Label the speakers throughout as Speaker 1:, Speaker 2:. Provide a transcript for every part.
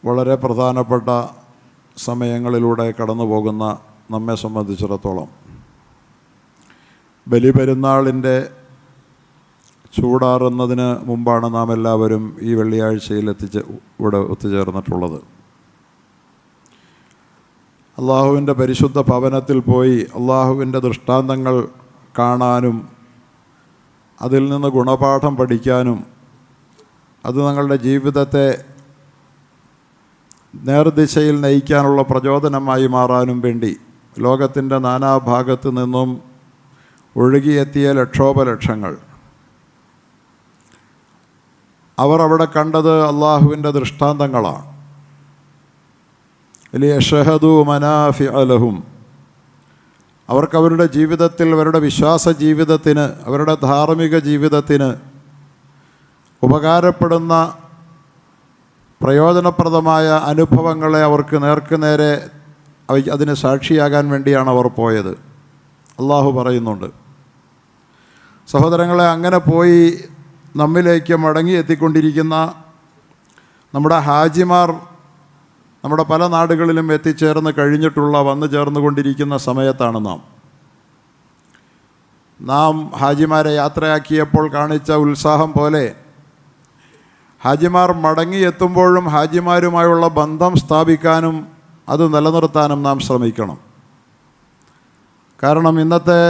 Speaker 1: വളരെ പ്രധാനപ്പെട്ട സമയങ്ങളിലൂടെ കടന്നു പോകുന്ന നമ്മെ സംബന്ധിച്ചിടത്തോളം ബലിപെരുന്നാളിൻ്റെ ചൂടാറുന്നതിന് മുമ്പാണ് നാം എല്ലാവരും ഈ വെള്ളിയാഴ്ചയിൽ ഇവിടെ ഒത്തുചേർന്നിട്ടുള്ളത്. അള്ളാഹുവിൻ്റെ പരിശുദ്ധ ഭവനത്തിൽ പോയി അള്ളാഹുവിൻ്റെ ദൃഷ്ടാന്തങ്ങൾ കാണാനും അതിൽ നിന്ന് ഗുണപാഠം പഠിക്കാനും അത് തങ്ങളുടെ ജീവിതത്തെ നേർദിശയിൽ നയിക്കാനുള്ള പ്രചോദനമായി മാറാനും വേണ്ടി ലോകത്തിൻ്റെ നാനാഭാഗത്തു നിന്നും ഒഴുകിയെത്തിയ ലക്ഷോപലക്ഷങ്ങൾ. അവർ അവിടെ കണ്ടത് അള്ളാഹുവിൻ്റെ ദൃഷ്ടാന്തങ്ങളാണ്. ലിയശ്ഹദൂ മനാഫിഅ ലഹും, അവർക്ക് അവരുടെ ജീവിതത്തിൽ, അവരുടെ വിശ്വാസ ജീവിതത്തിന്, അവരുടെ ധാർമ്മിക ജീവിതത്തിന് ഉപകാരപ്പെടുന്ന പ്രയോജനപ്രദമായ അനുഭവങ്ങളെ അവർക്ക് നേർക്കുനേരെ അതിന് സാക്ഷിയാകാൻ വേണ്ടിയാണ് അവർ പോയത്. അള്ളാഹു പറയുന്നുണ്ട്, സഹോദരങ്ങളെ, അങ്ങനെ പോയി നമ്മിലേക്ക് മടങ്ങി എത്തിക്കൊണ്ടിരിക്കുന്ന നമ്മുടെ ഹാജിമാർ നമ്മുടെ പല നാടുകളിലും എത്തിച്ചേർന്ന് കഴിഞ്ഞിട്ടുള്ള വന്നു ചേർന്നുകൊണ്ടിരിക്കുന്ന സമയത്താണ് നാം ഹാജിമാരെ യാത്രയാക്കിയപ്പോൾ കാണിച്ച ഉത്സാഹം പോലെ ഹാജിമാർ മടങ്ങിയെത്തുമ്പോഴും ഹാജിമാരുമായുള്ള ബന്ധം സ്ഥാപിക്കാനും അത് നിലനിർത്താനും നാം ശ്രമിക്കണം. കാരണം ഇന്നത്തെ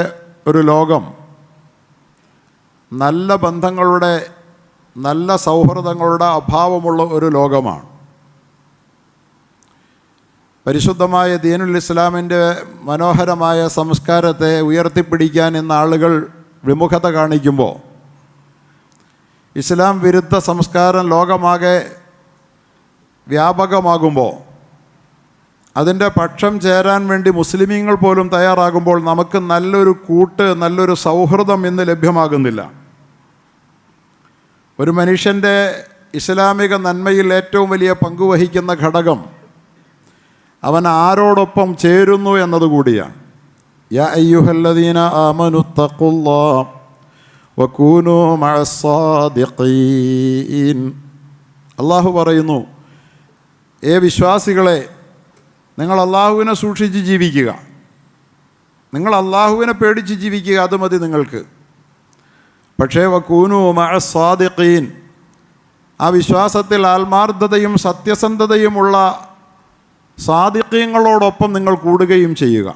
Speaker 1: ഒരു ലോകം നല്ല ബന്ധങ്ങളുടെ, നല്ല സൗഹൃദങ്ങളുടെ അഭാവമുള്ള ഒരു ലോകമാണ്. പരിശുദ്ധമായ ദീനുൽ ഇസ്ലാമിൻ്റെ മനോഹരമായ സംസ്കാരത്തെ ഉയർത്തിപ്പിടിക്കാൻ ഇന്ന് ആളുകൾ വിമുഖത കാണിക്കുമ്പോൾ, ഇസ്ലാം വിരുദ്ധ സംസ്കാരം ലോകമാകെ വ്യാപകമാകുമ്പോൾ, അതിൻ്റെ പക്ഷം ചേരാൻ വേണ്ടി മുസ്ലിമീങ്ങൾ പോലും തയ്യാറാകുമ്പോൾ നമുക്ക് നല്ലൊരു കൂട്ട്, നല്ലൊരു സൗഹൃദം ഇന്ന് ലഭ്യമാകുന്നില്ല. ഒരു മനുഷ്യൻ്റെ ഇസ്ലാമിക നന്മയിൽ ഏറ്റവും വലിയ പങ്കുവഹിക്കുന്ന ഘടകം അവൻ ആരോടൊപ്പം ചേരുന്നു എന്നതുകൂടിയാണ്. യാ അയ്യുഹല്ലദീന ആമനുത്തഖുല്ലാഹ വകൂനൂ മഅസ്സാദിഖീൻ. അള്ളാഹു പറയുന്നു, വിശ്വാസികളെ, നിങ്ങൾ അള്ളാഹുവിനെ സൂക്ഷിച്ച് ജീവിക്കുക, നിങ്ങൾ അള്ളാഹുവിനെ പേടിച്ച് ജീവിക്കുക, അത് മതി നിങ്ങൾക്ക്. പക്ഷേ വകൂനൂ മഅസ്സാദിഖീൻ, ആ വിശ്വാസത്തിൽ ആത്മാർത്ഥതയും സത്യസന്ധതയുമുള്ള സാദിഖീങ്ങളോടൊപ്പം നിങ്ങൾ കൂടുകയും ചെയ്യുക.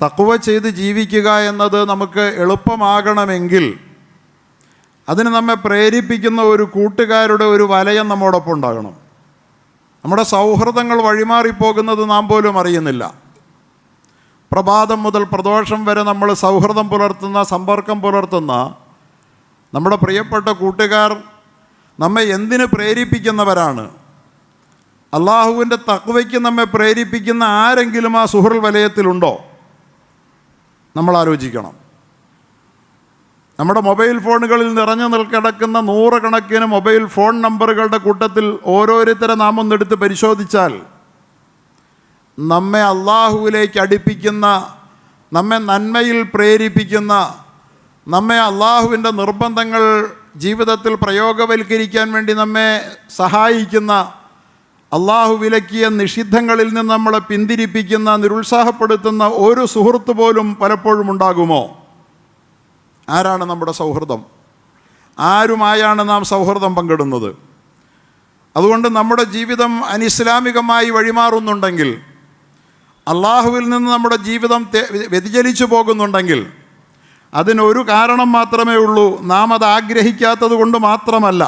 Speaker 1: തഖ്വ ചെയ്ത് ജീവിക്കുക എന്നത് നമുക്ക് എളുപ്പമാകണമെങ്കിൽ അതിന് നമ്മെ പ്രേരിപ്പിക്കുന്ന ഒരു കൂട്ടുകാരുടെ ഒരു വലയം നമ്മോടൊപ്പം ഉണ്ടാകണം. നമ്മുടെ സൗഹൃദങ്ങൾ വഴിമാറിപ്പോകുന്നത് നാം പോലും അറിയുന്നില്ല. പ്രഭാതം മുതൽ പ്രദോഷം വരെ നമ്മൾ സൗഹൃദം പുലർത്തുന്ന, സമ്പർക്കം പുലർത്തുന്ന നമ്മുടെ പ്രിയപ്പെട്ട കൂട്ടുകാർ നമ്മെ എന്തിന് പ്രേരിപ്പിക്കുന്നവരാണ്? അള്ളാഹുവിൻ്റെ തഖ്വയ്ക്ക് നമ്മെ പ്രേരിപ്പിക്കുന്ന ആരെങ്കിലും ആ സുഹൃൽ വലയത്തിലുണ്ടോ? നമ്മൾ ആലോചിക്കണം. നമ്മുടെ മൊബൈൽ ഫോണുകളിൽ നിറഞ്ഞു കിടക്കുന്ന നൂറുകണക്കിന് മൊബൈൽ ഫോൺ നമ്പറുകളുടെ കൂട്ടത്തിൽ ഓരോരുത്തരെ നാം ഒന്നെടുത്ത് പരിശോധിച്ചാൽ നമ്മെ അള്ളാഹുവിലേക്ക് അടുപ്പിക്കുന്ന, നമ്മെ നന്മയിൽ പ്രേരിപ്പിക്കുന്ന, നമ്മെ അള്ളാഹുവിൻ്റെ നിർബന്ധങ്ങൾ ജീവിതത്തിൽ പ്രയോഗവൽക്കരിക്കാൻ വേണ്ടി നമ്മെ സഹായിക്കുന്ന, അള്ളാഹു വിലക്കിയ നിഷിദ്ധങ്ങളിൽ നിന്ന് നമ്മളെ പിന്തിരിപ്പിക്കുന്ന, നിരുത്സാഹപ്പെടുത്തുന്ന ഒരു സുഹൃത്ത് പോലും പലപ്പോഴും ഉണ്ടാകുമോ? ആരാണ് നമ്മുടെ സൗഹൃദം? ആരുമായാണ് നാം സൗഹൃദം പങ്കിടുന്നത്? അതുകൊണ്ട് നമ്മുടെ ജീവിതം അനിസ്ലാമികമായി വഴിമാറുന്നുണ്ടെങ്കിൽ, അള്ളാഹുവിൽ നിന്ന് നമ്മുടെ ജീവിതം വ്യതിചലിച്ചു പോകുന്നുണ്ടെങ്കിൽ അതിനൊരു കാരണം മാത്രമേ ഉള്ളൂ. നാം അത് ആഗ്രഹിക്കാത്തത് കൊണ്ട് മാത്രമല്ല.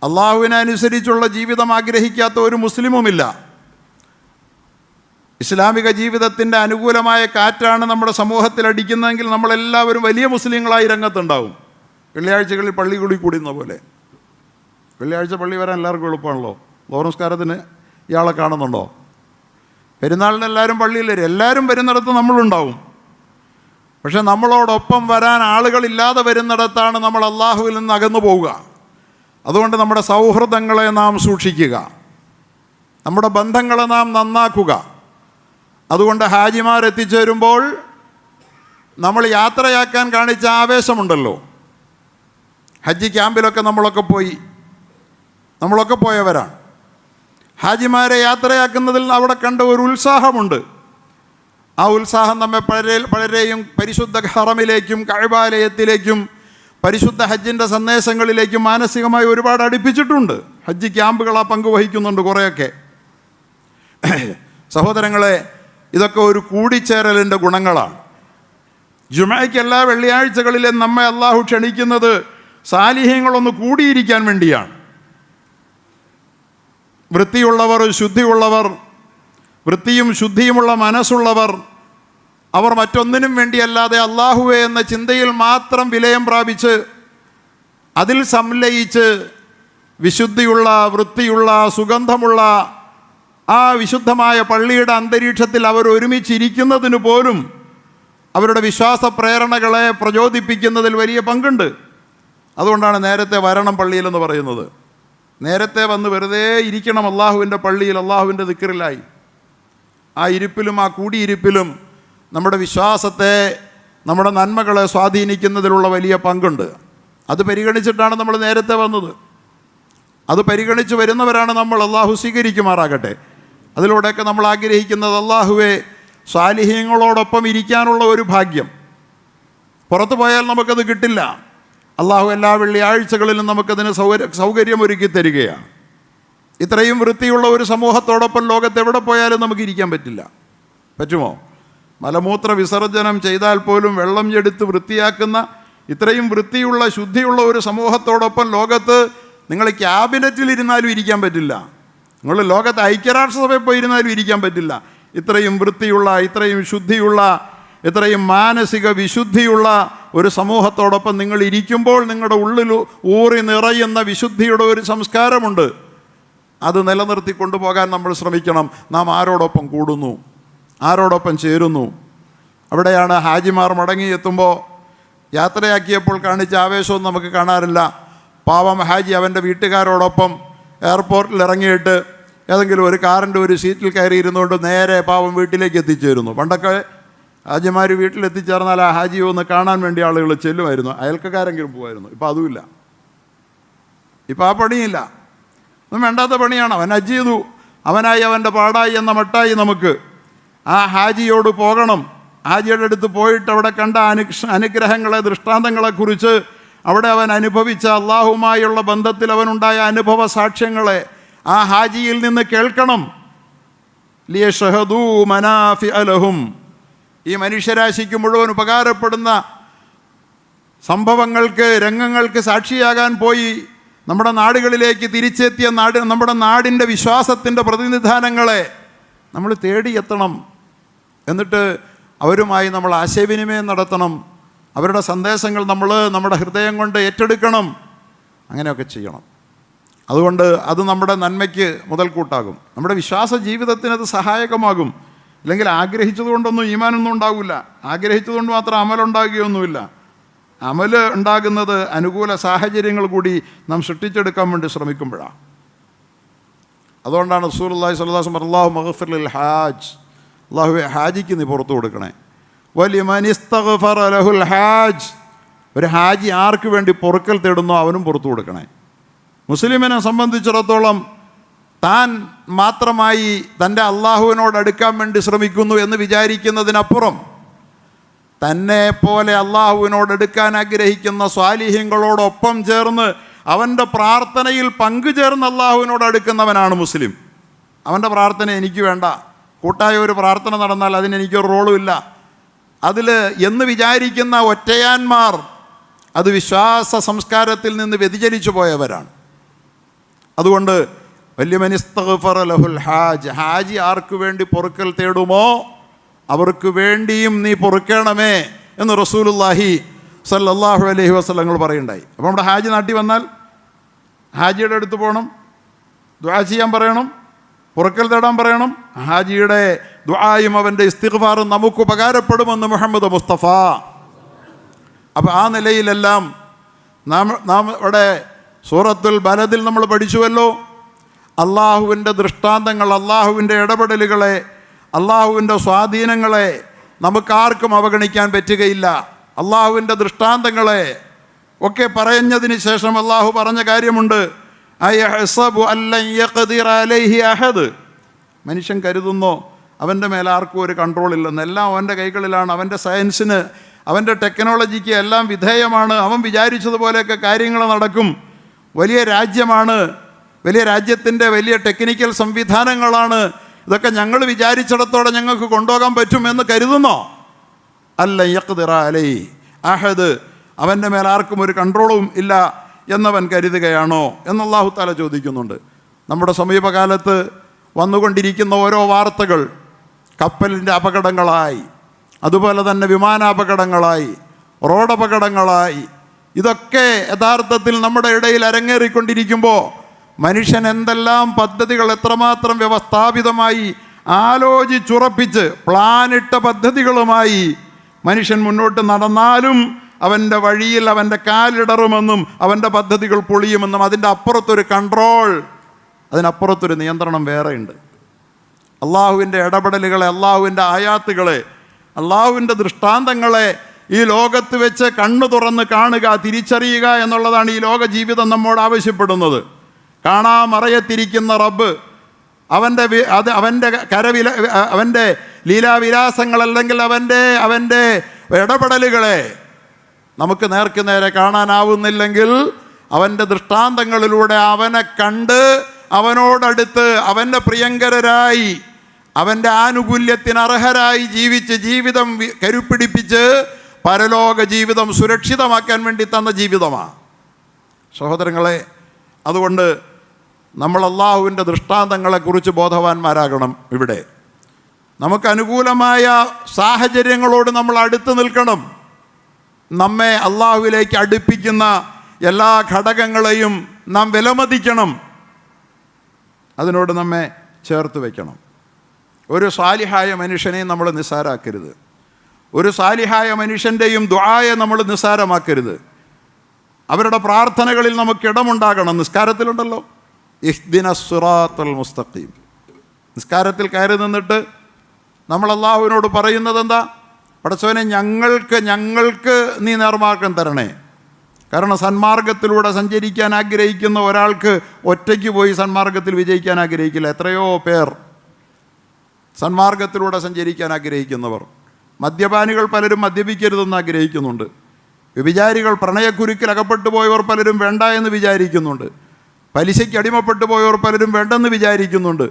Speaker 1: അള്ളാഹുവിനെ അനുസരിച്ചുള്ള ജീവിതം ആഗ്രഹിക്കാത്ത ഒരു മുസ്ലിമുമില്ല. ഇസ്ലാമിക ജീവിതത്തിൻ്റെ അനുകൂലമായ കാറ്റാണ് നമ്മുടെ സമൂഹത്തിൽ അടിക്കുന്നതെങ്കിൽ നമ്മളെല്ലാവരും വലിയ മുസ്ലിങ്ങളായി രംഗത്തുണ്ടാവും. വെള്ളിയാഴ്ചകളിൽ പള്ളികളിൽ കൂടുന്ന പോലെ. വെള്ളിയാഴ്ച പള്ളി വരാൻ എല്ലാവർക്കും എളുപ്പമാണല്ലോ. നമസ്കാരത്തിന് ഇയാളെ കാണുന്നുണ്ടോ? പെരുന്നാളിന് എല്ലാവരും പള്ളിയിൽ വരും. എല്ലാവരും വരുന്നിടത്ത് നമ്മളുണ്ടാവും. പക്ഷെ നമ്മളോടൊപ്പം വരാൻ ആളുകളില്ലാതെ വരുന്നിടത്താണ് നമ്മൾ അള്ളാഹുവിൽ നിന്ന് അകന്നു പോവുക. അതുകൊണ്ട് നമ്മുടെ സൗഹൃദങ്ങളെ നാം സൂക്ഷിക്കുക, നമ്മുടെ ബന്ധങ്ങളെ നാം നന്നാക്കുക. അതുകൊണ്ട് ഹാജിമാർ എത്തിച്ചേരുമ്പോൾ നമ്മൾ യാത്രയാക്കാൻ കാണിച്ച ആവേശമുണ്ടല്ലോ. ഹജ്ജ് ക്യാമ്പിലൊക്കെ നമ്മളൊക്കെ പോയി നമ്മളൊക്കെ പോയവരാണ്. ഹാജിമാരെ യാത്രയാക്കുന്നതിൽ അവിടെ കണ്ട ഒരു ഉത്സാഹമുണ്ട്. ആ ഉത്സാഹം നമ്മെ പലരെയും പരിശുദ്ധ ഹറമിലേക്കും കഅബാലയത്തിലേക്കും പരിശുദ്ധ ഹജ്ജിൻ്റെ സന്ദേശങ്ങളിലേക്കും മാനസികമായി ഒരുപാട് അടുപ്പിച്ചിട്ടുണ്ട്. ഹജ്ജ് ക്യാമ്പുകൾ ആ പങ്ക് വഹിക്കുന്നുണ്ട് കുറേയൊക്കെ. സഹോദരങ്ങളെ, ഇതൊക്കെ ഒരു കൂടിച്ചേരലിൻ്റെ ഗുണങ്ങളാണ്. ജുമഅയ്ക്ക് എല്ലാ വെള്ളിയാഴ്ചകളിലും നമ്മെ അള്ളാഹു ക്ഷണിക്കുന്നത് സാലിഹ്യങ്ങളൊന്ന് കൂടിയിരിക്കാൻ വേണ്ടിയാണ്. വൃത്തിയുള്ളവർ, ശുദ്ധിയുള്ളവർ, വൃത്തിയും ശുദ്ധിയുമുള്ള മനസ്സുള്ളവർ, അവർ മറ്റൊന്നിനും വേണ്ടിയല്ലാതെ അള്ളാഹുവേ എന്ന ചിന്തയിൽ മാത്രം വിലയം പ്രാപിച്ച് അതിൽ സംലയിച്ച് വിശുദ്ധിയുള്ള, വൃത്തിയുള്ള, സുഗന്ധമുള്ള ആ വിശുദ്ധമായ പള്ളിയുടെ അന്തരീക്ഷത്തിൽ അവർ ഒരുമിച്ചിരിക്കുന്നതിന് പോലും അവരുടെ വിശ്വാസ പ്രേരണകളെ പ്രചോദിപ്പിക്കുന്നതിൽ വലിയ പങ്കുണ്ട്. അതുകൊണ്ടാണ് നേരത്തെ വരണം പള്ളിയിലെന്ന് പറയുന്നത്. നേരത്തെ വന്ന് വെറുതെ ഇരിക്കണം അള്ളാഹുവിൻ്റെ പള്ളിയിൽ, അള്ളാഹുവിൻ്റെ ദിക്റിലായി. ആ ഇരിപ്പിലും ആ കൂടിയിരിപ്പിലും നമ്മുടെ വിശ്വാസത്തെ, നമ്മുടെ നന്മകളെ സ്വാധീനിക്കുന്നതിലുള്ള വലിയ പങ്കുണ്ട്. അത് പരിഗണിച്ചിട്ടാണ് നമ്മൾ നേരത്തെ വന്നത്. അത് പരിഗണിച്ച് വരുന്നവരാണ് നമ്മൾ. അള്ളാഹു സ്വീകരിക്കുമാറാകട്ടെ. അതിലൂടെയൊക്കെ നമ്മൾ ആഗ്രഹിക്കുന്നത് അള്ളാഹുവെ സ്വാലിഹ്യങ്ങളോടൊപ്പം ഇരിക്കാനുള്ള ഒരു ഭാഗ്യം. പുറത്തു പോയാൽ നമുക്കത് കിട്ടില്ല. അള്ളാഹു എല്ലാ വെള്ളിയാഴ്ചകളിലും നമുക്കതിന് സൗകര്യമൊരുക്കി തരികയാണ്. ഇത്രയും വൃത്തിയുള്ള ഒരു സമൂഹത്തോടൊപ്പം ലോകത്ത് എവിടെ പോയാലും നമുക്ക് ഇരിക്കാൻ പറ്റില്ല. പറ്റുമോ? മലമൂത്ര വിസർജനം ചെയ്താൽ പോലും വെള്ളം എടുത്ത് വൃത്തിയാക്കുന്ന ഇത്രയും വൃത്തിയുള്ള, ശുദ്ധിയുള്ള ഒരു സമൂഹത്തോടൊപ്പം ലോകത്ത് നിങ്ങൾ ക്യാബിനറ്റിൽ ഇരുന്നാലും ഇരിക്കാൻ പറ്റില്ല. നിങ്ങൾ ലോകത്ത് ഐക്യരാഷ്ട്രസഭയിൽ പോയിരുന്നാലും ഇരിക്കാൻ പറ്റില്ല. ഇത്രയും വൃത്തിയുള്ള, ഇത്രയും ശുദ്ധിയുള്ള, ഇത്രയും മാനസിക വിശുദ്ധിയുള്ള ഒരു സമൂഹത്തോടൊപ്പം നിങ്ങൾ ഇരിക്കുമ്പോൾ നിങ്ങളുടെ ഉള്ളിൽ ഊറി നിറയുന്ന വിശുദ്ധിയുടെ ഒരു സംസ്കാരമുണ്ട്. അത് നിലനിർത്തി കൊണ്ടുപോകാൻ നമ്മൾ ശ്രമിക്കണം. നാം ആരോടൊപ്പം കൂടുന്നു, ആരോടൊപ്പം ചേരുന്നു. അവിടെയാണ് ഹാജിമാർ മടങ്ങിയെത്തുമ്പോൾ യാത്രയാക്കിയപ്പോൾ കാണിച്ച ആവേശവും നമുക്ക് കാണാറില്ല. പാവം ഹാജി അവൻ്റെ വീട്ടുകാരോടൊപ്പം എയർപോർട്ടിൽ ഇറങ്ങിയിട്ട് ഏതെങ്കിലും ഒരു കാറിൻ്റെ ഒരു സീറ്റിൽ കയറി ഇരുന്നുകൊണ്ട് നേരെ പാവം വീട്ടിലേക്ക് എത്തിച്ചേരുന്നു. പണ്ടൊക്കെ ഹാജിമാർ വീട്ടിലെത്തിച്ചേർന്നാൽ ആ ഹാജിയെ ഒന്ന് കാണാൻ വേണ്ടി ആളുകൾ ചെല്ലുമായിരുന്നു, അയൽക്കാരെങ്കിലും പോകുമായിരുന്നു. ഇപ്പോൾ അതുമില്ല. ഇപ്പോൾ ആ പണിയില്ല. ഒന്നും വേണ്ടാത്ത പണിയാണ്. അവൻ ഹജ്ജ് ചെയ്തു, അവനായി അവൻ്റെ പാടായി എന്ന മട്ടായി നമുക്ക്. ആ ഹാജിയോട് പോകണം. ഹാജിയുടെ അടുത്ത് പോയിട്ട് അവിടെ കണ്ട അനുഗ്രഹങ്ങളെ, ദൃഷ്ടാന്തങ്ങളെക്കുറിച്ച്, അവിടെ അവൻ അനുഭവിച്ച അള്ളാഹുമായുള്ള ബന്ധത്തിൽ അവനുണ്ടായ അനുഭവ സാക്ഷ്യങ്ങളെ ആ ഹാജിയിൽ നിന്ന് കേൾക്കണം. ലിയഷ്ഹദൂ മനാഫിഅ ലഹും, ഈ മനുഷ്യരാശിക്ക് മുഴുവൻ ഉപകാരപ്പെടുന്ന സംഭവങ്ങൾക്ക്, രംഗങ്ങൾക്ക് സാക്ഷിയാകാൻ പോയി നമ്മുടെ നാടുകളിലേക്ക് തിരിച്ചെത്തിയ നമ്മുടെ നാടിൻ്റെ വിശ്വാസത്തിൻ്റെ പ്രതിനിധാനങ്ങളെ നമ്മൾ തേടിയെത്തണം. എന്നിട്ട് അവരുമായി നമ്മൾ ആശയവിനിമയം നടത്തണം. അവരുടെ സന്ദേശങ്ങൾ നമ്മൾ നമ്മുടെ ഹൃദയം കൊണ്ട് ഏറ്റെടുക്കണം. അങ്ങനെയൊക്കെ ചെയ്യണം. അതുകൊണ്ട് അത് നമ്മുടെ നന്മയ്ക്ക് മുതൽക്കൂട്ടാകും. നമ്മുടെ വിശ്വാസ ജീവിതത്തിന് അത് സഹായകമാകും. അല്ലെങ്കിൽ ആഗ്രഹിച്ചതുകൊണ്ടൊന്നും ഈമാനൊന്നും ഉണ്ടാകില്ല. ആഗ്രഹിച്ചതുകൊണ്ട് മാത്രം അമലുണ്ടാകുകയൊന്നുമില്ല. അമല് ഉണ്ടാകുന്നത് അനുകൂല സാഹചര്യങ്ങൾ കൂടി നാം സൃഷ്ടിച്ചെടുക്കാൻ വേണ്ടി ശ്രമിക്കുമ്പോഴാണ്. അതുകൊണ്ടാണ് റസൂലുള്ളാഹി സ്വല്ലല്ലാഹു അലൈഹി വസല്ലം അല്ലാഹു മഗ്ഫിർ ലിൽ ഹാജ്, അല്ലാഹുവേ ഹാജിക്ക് നീ പുറത്തു കൊടുക്കണേ. വലിമൻ ഇസ്തഗ്ഫറ ലഹുൽ ഹാജ്, ഒരു ഹാജി ആർക്ക് വേണ്ടി പൊറുക്കൽ തേടുന്നോ അവനും പുറത്തു കൊടുക്കണേ. മുസ്ലിമിനെ സംബന്ധിച്ചിടത്തോളം താൻ മാത്രമായി തൻ്റെ അള്ളാഹുവിനോട് അടുക്കാൻ വേണ്ടി ശ്രമിക്കുന്നു എന്ന് വിചാരിക്കുന്നതിനപ്പുറം തന്നെ പോലെ അള്ളാഹുവിനോട് അടുക്കാൻ ആഗ്രഹിക്കുന്ന സ്വാലിഹ്യങ്ങളോടൊപ്പം ചേർന്ന് അവൻ്റെ പ്രാർത്ഥനയിൽ പങ്കുചേർന്ന് അള്ളാഹുവിനോട് അടുക്കുന്നവനാണ് മുസ്ലിം. അവൻ്റെ പ്രാർത്ഥന എനിക്ക് വേണ്ട, കൂട്ടായ ഒരു പ്രാർത്ഥന നടന്നാൽ അതിനെനിക്കൊരു റോളുമില്ല, അതിൽ എന്ന് വിചാരിക്കുന്ന ഒറ്റയാന്മാർ അത് വിശ്വാസ സംസ്കാരത്തിൽ നിന്ന് വ്യതിചലിച്ചു പോയവരാണ്. അതുകൊണ്ട് വലിയമൻ ഇസ്തഗ്ഫറ ലഹുൽ ഹാജ്, ഹാജി ആർക്ക് വേണ്ടി പൊറുക്കൽ തേടുമോ അവർക്ക് വേണ്ടിയും നീ പൊറുക്കണമേ എന്ന് റസൂലുള്ളാഹി സല്ലല്ലാഹു അലൈഹി വസല്ലം പറയുണ്ടായി. അപ്പോൾ നമ്മുടെ ഹാജി നാട്ടിൽ വന്നാൽ ഹാജിയുടെ അടുത്ത് പോകണം, ദുആ ചെയ്യാൻ പറയണം, പൊറുക്കൽ തേടാൻ പറയണം. ഹാജിയുടെ ദുആയും അവൻ്റെ ഇസ്തിഗ്ഫാറും നമുക്ക് ഉപകാരപ്പെടുമെന്ന് മുഹമ്മദ് മുസ്തഫ. അപ്പോൾ ആ നിലയിലെല്ലാം നാം ഇവിടെ സൂറത്തുൽ ബലദിൽ നമ്മൾ പഠിച്ചുവല്ലോ, അള്ളാഹുവിൻ്റെ ദൃഷ്ടാന്തങ്ങൾ, അള്ളാഹുവിൻ്റെ ഇടപെടലുകളെ, അള്ളാഹുവിൻ്റെ സ്വാധീനങ്ങളെ നമുക്കാർക്കും അവഗണിക്കാൻ പറ്റുകയില്ല. അള്ളാഹുവിൻ്റെ ദൃഷ്ടാന്തങ്ങളെ ഒക്കെ പറഞ്ഞതിന് ശേഷം അള്ളാഹു പറഞ്ഞ കാര്യമുണ്ട്, അയഹ്സബു അല്ലൻ യഖ്ദിറ അലൈഹി അഹദ്. മനുഷ്യൻ കരുതുന്നോ അവൻ്റെ മേലെ ആർക്കും ഒരു കൺട്രോൾ ഇല്ലെന്ന്. എല്ലാം അവൻ്റെ കൈകളിലാണ്. അവൻ്റെ സയൻസിന്, അവൻ്റെ ടെക്നോളജിക്ക് എല്ലാം വിധേയമാണ്. അവൻ വിചാരിച്ചതുപോലെയൊക്കെ കാര്യങ്ങൾ നടക്കും. വലിയ രാജ്യമാണ്, വലിയ രാജ്യത്തിൻ്റെ വലിയ ടെക്നിക്കൽ സംവിധാനങ്ങളാണ്. ഇതൊക്കെ ഞങ്ങൾ വിചാരിച്ചിടത്തോടെ ഞങ്ങൾക്ക് കൊണ്ടുപോകാൻ പറ്റുമെന്ന് കരുതുന്നോ? അല്ല യഖ്ദിറ അലൈഹി അഹദ്. അവൻ്റെ മേൽ ആർക്കും ഒരു കൺട്രോളും ഇല്ല എന്നവൻ കരുതുകയാണോ എന്ന് അല്ലാഹു തആല ചോദിക്കുന്നുണ്ട്. നമ്മുടെ സമീപകാലത്ത് വന്നുകൊണ്ടിരിക്കുന്ന ഓരോ വാർത്തകൾ കപ്പലിൻ്റെ അപകടങ്ങളായി, അതുപോലെ തന്നെ വിമാനാപകടങ്ങളായി, റോഡപകടങ്ങളായി, ഇതൊക്കെ യഥാർത്ഥത്തിൽ നമ്മുടെ ഇടയിൽ അരങ്ങേറിക്കൊണ്ടിരിക്കുമ്പോൾ മനുഷ്യൻ എന്തെല്ലാം പദ്ധതികൾ എത്രമാത്രം വ്യവസ്ഥാപിതമായി ആലോചിച്ചുറപ്പിച്ച് പ്ലാനിട്ട പദ്ധതികളുമായി മനുഷ്യൻ മുന്നോട്ട് നടന്നാലും അവൻ്റെ വഴിയിൽ അവൻ്റെ കാലിടറുമെന്നും അവൻ്റെ പദ്ധതികൾ പൊളിയുമെന്നും അതിൻ്റെ അപ്പുറത്തൊരു കൺട്രോൾ, അതിനപ്പുറത്തൊരു നിയന്ത്രണം വേറെയുണ്ട്. അള്ളാഹുവിൻ്റെ ഇടപെടലുകളെ, അള്ളാഹുവിൻ്റെ ആയാത്തുകളെ, അള്ളാഹുവിൻ്റെ ദൃഷ്ടാന്തങ്ങളെ ഈ ലോകത്ത് വെച്ച് കണ്ണു തുറന്ന് കാണുക, തിരിച്ചറിയുക എന്നുള്ളതാണ് ഈ ലോക ജീവിതം നമ്മോട് ആവശ്യപ്പെടുന്നത്. കാണാമറയത്തിരിക്കുന്ന റബ്ബ് അവൻ്റെ ലീലാവിലാസങ്ങൾ അല്ലെങ്കിൽ അവൻ്റെ ഇടപെടലുകളെ നമുക്ക് നേർക്ക് നേരെ കാണാനാവുന്നില്ലെങ്കിൽ അവൻ്റെ ദൃഷ്ടാന്തങ്ങളിലൂടെ അവനെ കണ്ട് അവനോടടുത്ത് അവൻ്റെ പ്രിയങ്കരരായി അവൻ്റെ ആനുകൂല്യത്തിന് അർഹരായി ജീവിച്ച് ജീവിതം കരുപ്പിടിപ്പിച്ച് പരലോക ജീവിതം സുരക്ഷിതമാക്കാൻ വേണ്ടി തന്ന ജീവിതമാണ് സഹോദരങ്ങളെ. അതുകൊണ്ട് നമ്മൾ അള്ളാഹുവിൻ്റെ ദൃഷ്ടാന്തങ്ങളെക്കുറിച്ച് ബോധവാന്മാരാകണം. ഇവിടെ നമുക്ക് അനുകൂലമായ സാഹചര്യങ്ങളോട് നമ്മൾ അടുത്ത് നിൽക്കണം. നമ്മെ അള്ളാഹുവിലേക്ക് അടുപ്പിക്കുന്ന എല്ലാ ഘടകങ്ങളെയും നാം വിലമതിക്കണം. അതിനോട് നമ്മെ ചേർത്ത് വയ്ക്കണം. ഒരു സാലിഹായ മനുഷ്യനെയും നമ്മൾ നിസ്സാരാക്കരുത്. ഒരു സാലിഹായ മനുഷ്യൻ്റെയും ദുആയെ നമ്മൾ നിസ്സാരമാക്കരുത്. അവരുടെ പ്രാർത്ഥനകളിൽ നമുക്ക് ഇടമുണ്ടാകണം. നിസ്കാരത്തിലുണ്ടല്ലോ, ഇഹ്ദിനസ് സിറാത്തൽ മുസ്തഖീം. നിസ്കാരത്തിൽ കയറി നിന്നിട്ട് നമ്മൾ അള്ളാഹുവിനോട് പറയുന്നത് എന്താ? പടച്ചവനെ, ഞങ്ങൾക്ക് നീ നേർമാർഗം തരണേ. കാരണം സന്മാർഗത്തിലൂടെ സഞ്ചരിക്കാൻ ആഗ്രഹിക്കുന്ന ഒരാൾക്ക് ഒറ്റയ്ക്ക് പോയി സന്മാർഗത്തിൽ വിജയിക്കാൻ ആഗ്രഹിക്കില്ല. എത്രയോ പേർ സന്മാർഗത്തിലൂടെ സഞ്ചരിക്കാൻ ആഗ്രഹിക്കുന്നവർ. മദ്യപാനികൾ പലരും മദ്യപിക്കരുതെന്ന് ആഗ്രഹിക്കുന്നുണ്ട്. വ്യഭിചാരികൾ, പ്രണയക്കുരുക്കിൽ അകപ്പെട്ടു പോയവർ പലരും വേണ്ട എന്ന് വിചാരിക്കുന്നുണ്ട്. പലിശയ്ക്ക് അടിമപ്പെട്ടു പോയവർ പലരും വേണ്ടെന്ന് വിചാരിക്കുന്നുണ്ട്.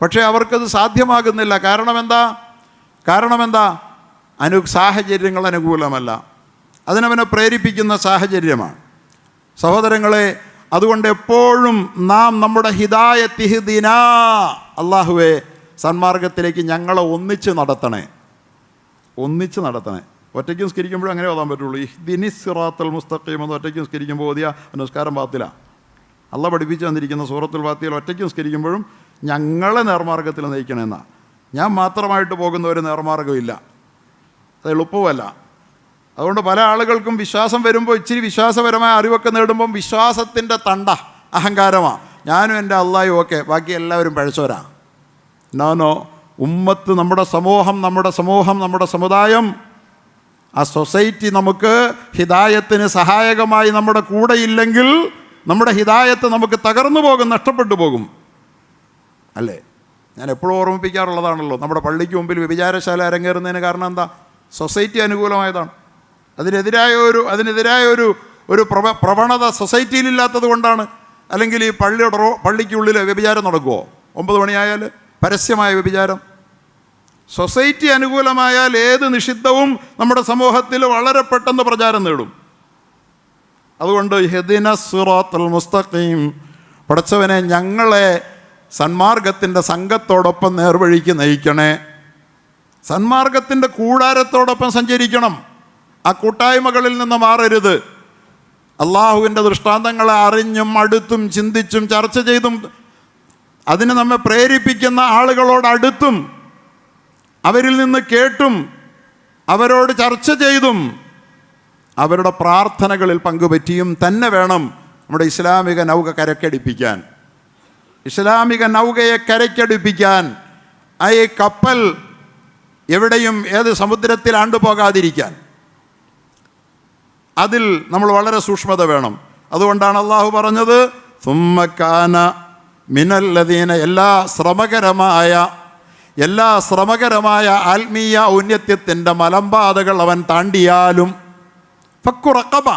Speaker 1: പക്ഷേ അവർക്കത് സാധ്യമാകുന്നില്ല. കാരണം എന്താ? സാഹചര്യങ്ങൾ അനുകൂലമല്ല. അതിനവനെ പ്രേരിപ്പിക്കുന്ന സാഹചര്യമാണ്. സഹോദരങ്ങളെ, അതുകൊണ്ട് എപ്പോഴും നാം നമ്മുടെ ഹിദായത്ത് ഇഹ്ദിനാ, അല്ലാഹുവേ സന്മാർഗത്തിലേക്ക് ഞങ്ങളെ ഒന്നിച്ച് നടത്തണേ. ഒറ്റയ്ക്ക് നിസ്കരിക്കുമ്പോഴും അങ്ങനെ ഓതാൻ പറ്റുള്ളൂ. ഇഹ്ദിനിസ് സിറാത്തൽ മുസ്തഖീം എന്ന് ഒറ്റയ്ക്ക് നിസ്കരിക്കുമ്പോൾ ഓതിയ നിസ്കാരം ബാത്തില. അള്ളാഹ് പഠിപ്പിച്ചു തന്നിരിക്കുന്ന സൂറത്തുൽ ഫാത്തിഹയിൽ ഒറ്റയ്ക്ക് നിസ്കരിക്കുമ്പോഴും ഞങ്ങളെ നേർമാർഗത്തിൽ നയിക്കണമെന്നാണ്. ഞാൻ മാത്രമായിട്ട് പോകുന്ന ഒരു നേർമാർഗ്ഗമില്ല, അത് എളുപ്പമല്ല. അതുകൊണ്ട് പല ആളുകൾക്കും വിശ്വാസം വരുമ്പോൾ, ഇച്ചിരി വിശ്വാസപരമായ അറിവൊക്കെ നേടുമ്പം വിശ്വാസത്തിൻ്റെ തണ്ട അഹങ്കാരമാണ്. ഞാനും എൻ്റെ അള്ളാഹും ഓക്കെ, ബാക്കി എല്ലാവരും പഴച്ചവരാ. നോ, ഉമ്മത്ത്, നമ്മുടെ സമുദായം, ആ സൊസൈറ്റി നമുക്ക് ഹിദായത്തിന് സഹായകമായി നമ്മുടെ കൂടെ ഇല്ലെങ്കിൽ നമ്മുടെ ഹിദായത്ത് നമുക്ക് തകർന്നു പോകും, നഷ്ടപ്പെട്ടു പോകും. അല്ലേ? ഞാൻ എപ്പോഴും ഓർമ്മിപ്പിക്കാറുള്ളതാണല്ലോ, നമ്മുടെ പള്ളിക്ക് മുമ്പിൽ വ്യഭിചാരശാല അരങ്ങേറുന്നതിന് കാരണം എന്താ? സൊസൈറ്റി അനുകൂലമായതാണ്. അതിനെതിരായ ഒരു പ്രവണത സൊസൈറ്റിയിലില്ലാത്തത് കൊണ്ടാണ്. അല്ലെങ്കിൽ ഈ പള്ളിക്കുള്ളിൽ വ്യഭിചാരം നടക്കുമോ? 9 മണിയായാൽ പരസ്യമായ വ്യഭിചാരം. സൊസൈറ്റി അനുകൂലമായാൽ ഏത് നിഷിദ്ധവും നമ്മുടെ സമൂഹത്തിൽ വളരെ പെട്ടെന്ന് പ്രചാരം നേടും. അതുകൊണ്ട് ഇഹ്ദിനസ് സിറാത്തൽ മുസ്തഖീം, പടച്ചവനെ ഞങ്ങളെ സന്മാർഗത്തിൻ്റെ സംഘത്തോടൊപ്പം നേർവഴിക്ക് നയിക്കണേ. സന്മാർഗത്തിൻ്റെ കൂടാരത്തോടൊപ്പം സഞ്ചരിക്കണം. ആ കൂട്ടായ്മകളിൽ നിന്ന് മാറരുത്. അള്ളാഹുവിൻ്റെ ദൃഷ്ടാന്തങ്ങളെ അറിഞ്ഞും അടുത്തും ചിന്തിച്ചും ചർച്ച ചെയ്തും അതിന് നമ്മെ പ്രേരിപ്പിക്കുന്ന ആളുകളോടടുത്തും അവരിൽ നിന്ന് കേട്ടും അവരോട് ചർച്ച ചെയ്തും അവരുടെ പ്രാർത്ഥനകളിൽ പങ്കുപറ്റിയും തന്നെ വേണം നമ്മുടെ ഇസ്ലാമിക നൗക കരക്കടിപ്പിക്കാൻ. ഇസ്ലാമിക നൗകയെ കരക്കടിപ്പിക്കാൻ ആ ഈ കപ്പൽ എവിടെയും ഏത് സമുദ്രത്തിൽ ആണ്ടുപോകാതിരിക്കാൻ അതിൽ നമ്മൾ വളരെ സൂക്ഷ്മത വേണം. അതുകൊണ്ടാണ് അള്ളാഹു പറഞ്ഞത്, സുമ്മ കാന മിനല്ലദീന എല്ലാ ശ്രമകരമായ ആത്മീയ ഔന്നത്യത്തിൻ്റെ മലമ്പാതകൾ അവൻ താണ്ടിയാലും ഫക്കു റഖബ.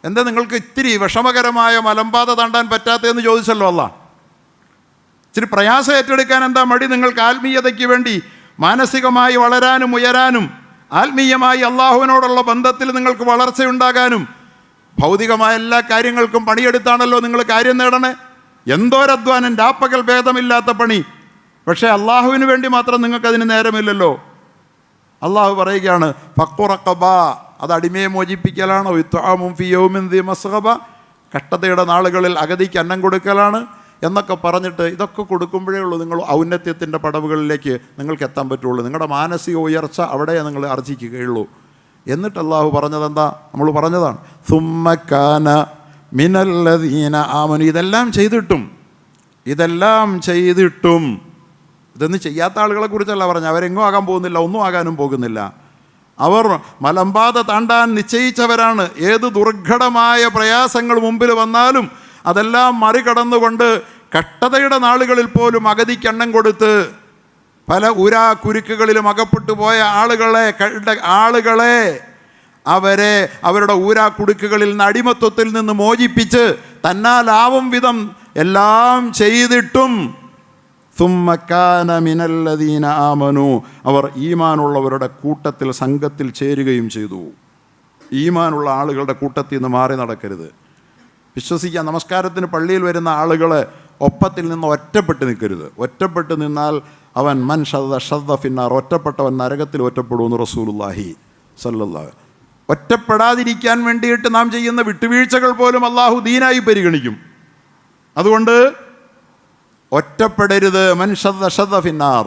Speaker 1: എന്താ നിങ്ങൾക്ക് ഇത്തിരി വിഷമകരമായ മലമ്പാത താണ്ടാൻ പറ്റാത്തതെന്ന് ചോദിച്ചല്ലോ അല്ലാ. ഇച്ചിരി പ്രയാസം ഏറ്റെടുക്കാൻ എന്താ മടി നിങ്ങൾക്ക്? ആത്മീയതയ്ക്ക് വേണ്ടി മാനസികമായി വളരാനും ഉയരാനും ആത്മീയമായി അള്ളാഹുവിനോടുള്ള ബന്ധത്തിൽ നിങ്ങൾക്ക് വളർച്ചയുണ്ടാകാനും ഭൗതികമായ എല്ലാ കാര്യങ്ങൾക്കും പണിയെടുത്താണല്ലോ നിങ്ങൾ കാര്യം നേടണേ. എന്തോരധ്വാനം, രാപ്പകൽ ഭേദമില്ലാത്ത പണി. പക്ഷേ അള്ളാഹുവിന് വേണ്ടി മാത്രം നിങ്ങൾക്കതിന് നേരമില്ലല്ലോ. അള്ളാഹു പറയുകയാണ് ഫഖു റഖബ, അത് അടിമയെ മോചിപ്പിക്കലാണ്. ഇത്ആമുൻ ഫീ യൗമിൻ ദീ മസ്ഗബ, കഷ്ടതയുടെ നാളുകളിൽ അഗതിക്ക് അന്നം കൊടുക്കലാണ് എന്നൊക്കെ പറഞ്ഞിട്ട് ഇതൊക്കെ കൊടുക്കുമ്പോഴേ ഉള്ളൂ നിങ്ങൾ ഔന്നത്യത്തിൻ്റെ പടവുകളിലേക്ക് നിങ്ങൾക്ക് എത്താൻ പറ്റുള്ളൂ. നിങ്ങളുടെ മാനസിക ഉയർച്ച അവിടെ നിങ്ങൾ ആർജിക്കുകയുള്ളൂ. എന്നിട്ട് അള്ളാഹു പറഞ്ഞതെന്താ? നമ്മൾ പറഞ്ഞതാണ് സുമ്മ കാന മിനല്ലദീന ആമനു. ഇതെല്ലാം ചെയ്തിട്ടും ഇതൊന്നും ചെയ്യാത്ത ആളുകളെ കുറിച്ചല്ല പറഞ്ഞത്. അവരെങ്ങും ആകാൻ പോകുന്നില്ല, ഒന്നും ആകാനും പോകുന്നില്ല. അവർ മലമ്പാത താണ്ടാൻ നിശ്ചയിച്ചവരാണ്. ഏത് ദുർഘടമായ പ്രയാസങ്ങൾ മുമ്പിൽ വന്നാലും അതെല്ലാം മറികടന്നുകൊണ്ട് കഷ്ടതയുടെ നാളുകളിൽ പോലും അഗതിക്കെണ്ണം കൊടുത്ത് പല കുരുക്കുകളിലും അകപ്പെട്ടു പോയ ആളുകളെ അവരെ അവരുടെ കുടുക്കുകളിൽ നിന്ന് അടിമത്വത്തിൽ നിന്ന് മോചിപ്പിച്ച് തന്നാലാവും വിധം എല്ലാം ചെയ്തിട്ടും സുമ്മ കാന മിനല്ലദീന ആമനു, അവർ ഈമാനുള്ളവരുടെ കൂട്ടത്തിൽ സംഘത്തിൽ ചേരുകയും ചെയ്തു. ഈമാനുള്ള ആളുകളുടെ കൂട്ടത്തിൽ നിന്ന് മാറി നടക്കരുത്. വിശ്വസിക്കാൻ നമസ്കാരത്തിന് പള്ളിയിൽ വരുന്ന ആളുകളെ ഒപ്പത്തിൽ നിന്ന് ഒറ്റപ്പെട്ട് നിൽക്കരുത്. ഒറ്റപ്പെട്ട് നിന്നാൽ അവൻ മൻ ഷദ്ദ ഫിന്നാർ, ഒറ്റപ്പെട്ടവൻ നരകത്തിൽ ഒറ്റപ്പെടുമെന്ന് റസൂലുള്ളാഹി സ്വല്ലല്ലാഹു. ഒറ്റപ്പെടാതിരിക്കാൻ വേണ്ടിയിട്ട് നാം ചെയ്യുന്ന വിട്ടുവീഴ്ചകൾ പോലും അള്ളാഹു ദീനായി പരിഗണിക്കും. അതുകൊണ്ട് ഒറ്റപ്പെടരുത്. മൻ ഷദ്ദ ഫിന്നാർ,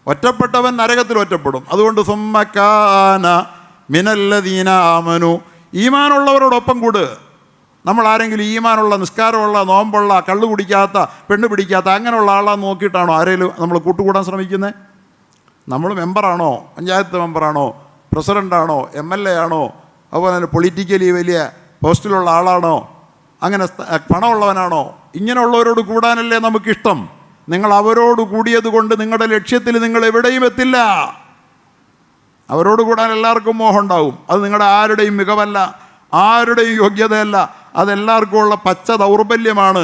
Speaker 1: ഒറ്റപ്പെട്ടവൻ നരകത്തിൽ ഒറ്റപ്പെടും. അതുകൊണ്ട് സുമ്മ കാന മിനല്ലദീന ആമനു, ഈമാനുള്ളവരോടൊപ്പം കൂട്. നമ്മൾ ആരെങ്കിലും ഈമാനുള്ള, നിസ്കാരമുള്ള, നോമ്പുള്ള, കള്ളു കുടിക്കാത്ത, പെണ്ണ് പിടിക്കാത്ത അങ്ങനെയുള്ള ആളാന്ന് നോക്കിയിട്ടാണോ ആരെങ്കിലും നമ്മൾ കൂട്ടുകൂടാൻ ശ്രമിക്കുന്നത്? നമ്മൾ മെമ്പറാണോ, പഞ്ചായത്ത് മെമ്പറാണോ, പ്രസിഡൻ്റാണോ, MLA ആണോ, അതുപോലെ തന്നെ പൊളിറ്റിക്കലി വലിയ പോസ്റ്റിലുള്ള ആളാണോ, അങ്ങനെ പണമുള്ളവനാണോ? ഇങ്ങനെയുള്ളവരോട് കൂടാനല്ലേ നമുക്കിഷ്ടം. നിങ്ങൾ അവരോട് കൂടിയത് കൊണ്ട് നിങ്ങളുടെ ലക്ഷ്യത്തിൽ നിങ്ങൾ എവിടെയും എത്തില്ല. അവരോട് കൂടാൻ എല്ലാവർക്കും മോഹം ഉണ്ടാവും. അത് നിങ്ങളുടെ ആരുടെയും മികവല്ല, ആരുടെയും യോഗ്യതയല്ല. അതെല്ലാവർക്കും ഉള്ള പച്ച ദൗർബല്യമാണ്.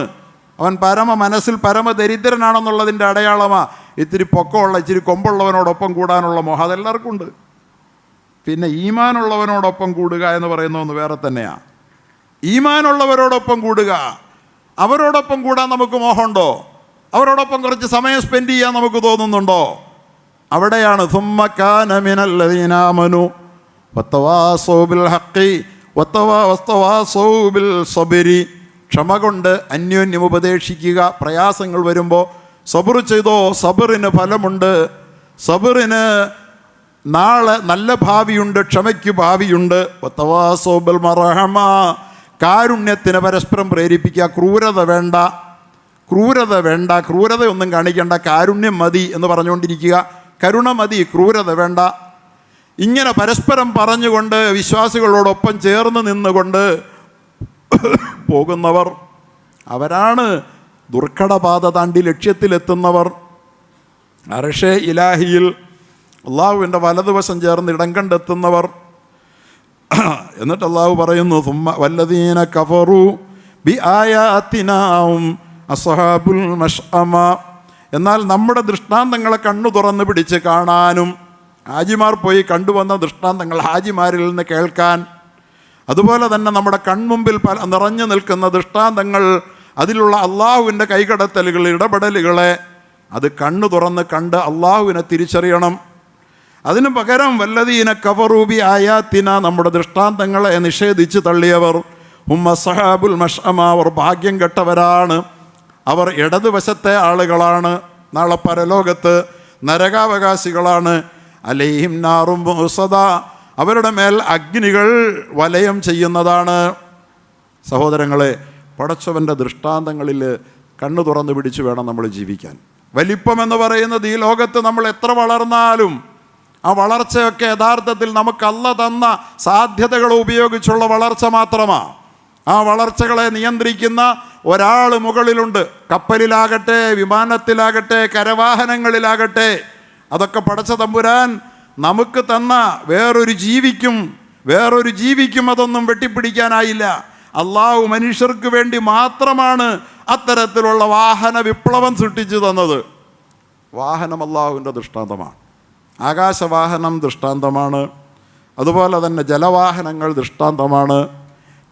Speaker 1: അവൻ മനസ്സിൽ പരമദരിദ്രനാണെന്നുള്ളതിൻ്റെ അടയാളമാണ് ഇത്തിരി പൊക്കമുള്ള, ഇച്ചിരി കൊമ്പുള്ളവനോടൊപ്പം കൂടാനുള്ള മോഹം. അതെല്ലാവർക്കും ഉണ്ട്. പിന്നെ ഈമാനുള്ളവനോടൊപ്പം കൂടുക എന്ന് പറയുന്ന ഒന്ന് വേറെ തന്നെയാണ്. ഈമാനുള്ളവരോടൊപ്പം കൂടുക, അവരോടൊപ്പം കൂടാൻ നമുക്ക് മോഹമുണ്ടോ? അവരോടൊപ്പം കുറച്ച് സമയം സ്പെൻഡ് ചെയ്യാൻ നമുക്ക് തോന്നുന്നുണ്ടോ? അവിടെയാണ് സുമ്മ കാന മിനല്ലദീന ആമനു വതവാസൗ ബിൽ ഹഖി വതവാസൗ ബിൽ സബ്രി. ക്ഷമ കൊണ്ട് അന്യോന്യം ഉപദേശിക്കുക. പ്രയാസങ്ങൾ വരുമ്പോൾ സബർ ചെയ്തോ, സബറിന് ഫലമുണ്ട്. സബറിന് നാളെ നല്ല ഭാവിയുണ്ട്, ക്ഷമയ്ക്ക് ഭാവിയുണ്ട്. വതവാസൗ ബിൽ മർഹമ, കാരുണ്യത്തിന് പരസ്പരം പ്രേരിപ്പിക്കുക. ക്രൂരത വേണ്ട, ക്രൂരതയൊന്നും കാണിക്കേണ്ട, കാരുണ്യം മതി എന്ന് പറഞ്ഞുകൊണ്ടിരിക്കുക. കരുണ മതി, ക്രൂരത വേണ്ട. ഇങ്ങനെ പരസ്പരം പറഞ്ഞുകൊണ്ട് വിശ്വാസികളോടൊപ്പം ചേർന്ന് നിന്നുകൊണ്ട് പോകുന്നവർ അവരാണ് ദുർഘടപാത താണ്ടി ലക്ഷ്യത്തിലെത്തുന്നവർ. അർശേ ഇലാഹിയിൽ അള്ളാഹുവിൻ്റെ വലതുവശം ചേർന്ന് ഇടം കണ്ടെത്തുന്നവർ. എന്നിട്ട് അള്ളാഹു പറയുന്നു വല്ലദീന കഫറു ബി ആയാതിനാഹും അസ്ഹാബുൽ മശ്അമ. എന്നാൽ നമ്മുടെ ദൃഷ്ടാന്തങ്ങളെ കണ്ണു തുറന്ന് പിടിച്ച് കാണാനും, ഹാജിമാർ പോയി കണ്ടുവന്ന ദൃഷ്ടാന്തങ്ങൾ ഹാജിമാരിൽ നിന്ന് കേൾക്കാൻ, അതുപോലെ തന്നെ നമ്മുടെ കൺമുമ്പിൽ നിറഞ്ഞു നിൽക്കുന്ന ദൃഷ്ടാന്തങ്ങൾ, അതിലുള്ള അള്ളാഹുവിൻ്റെ കൈകടത്തലുകൾ, ഇടപെടലുകളെ അത് കണ്ണു തുറന്ന് കണ്ട് അള്ളാഹുവിനെ തിരിച്ചറിയണം. അതിനു പകരം വല്ലദീന കഫറു ബി ആയാതിന, നമ്മുടെ ദൃഷ്ടാന്തങ്ങളെ നിഷേധിച്ച് തള്ളിയവർ, ഹും അസ്ഹാബുൽ മശ്അമ, അവർ ഭാഗ്യം കെട്ടവരാണ്. അവർ ഇടതുവശത്തെ ആളുകളാണ്. നാളെ പരലോകത്ത് നരകാവകാശികളാണ്. അലൈഹിം നാറും മുസദ, അവരുടെ മേൽ അഗ്നികൾ വലയം ചെയ്യുന്നതാണ്. സഹോദരങ്ങളെ, പടച്ചവൻ്റെ ദൃഷ്ടാന്തങ്ങളിൽ കണ്ണു തുറന്നു പിടിച്ചു വേണം നമ്മൾ ജീവിക്കാൻ. വലിപ്പമെന്ന് പറയുന്നത് ഈ ലോകത്ത് നമ്മൾ എത്ര വളർന്നാലും ആ വളർച്ചയൊക്കെ യഥാർത്ഥത്തിൽ നമുക്ക് അല്ലാഹ് തന്ന സാധ്യതകൾ ഉപയോഗിച്ചുള്ള വളർച്ച മാത്രമാണ്. ആ വളർച്ചകളെ നിയന്ത്രിക്കുന്ന ഒരാൾ മുകളിലുണ്ട്. കപ്പലിലാകട്ടെ, വിമാനത്തിലാകട്ടെ, കരവാഹനങ്ങളിലാകട്ടെ, അതൊക്കെ പടച്ച തമ്പുരാൻ നമുക്ക് തന്ന വേറൊരു ജീവിക്കും അതൊന്നും വെട്ടിപ്പിടിക്കാനായില്ല. അള്ളാഹു മനുഷ്യർക്ക് വേണ്ടി മാത്രമാണ് അത്തരത്തിലുള്ള വാഹന വിപ്ലവം സൃഷ്ടിച്ചു തന്നത്. വാഹനം അള്ളാഹുവിൻ്റെ ദൃഷ്ടാന്തമാണ്. ആകാശവാഹനം ദൃഷ്ടാന്തമാണ്. അതുപോലെ തന്നെ ജലവാഹനങ്ങൾ ദൃഷ്ടാന്തമാണ്.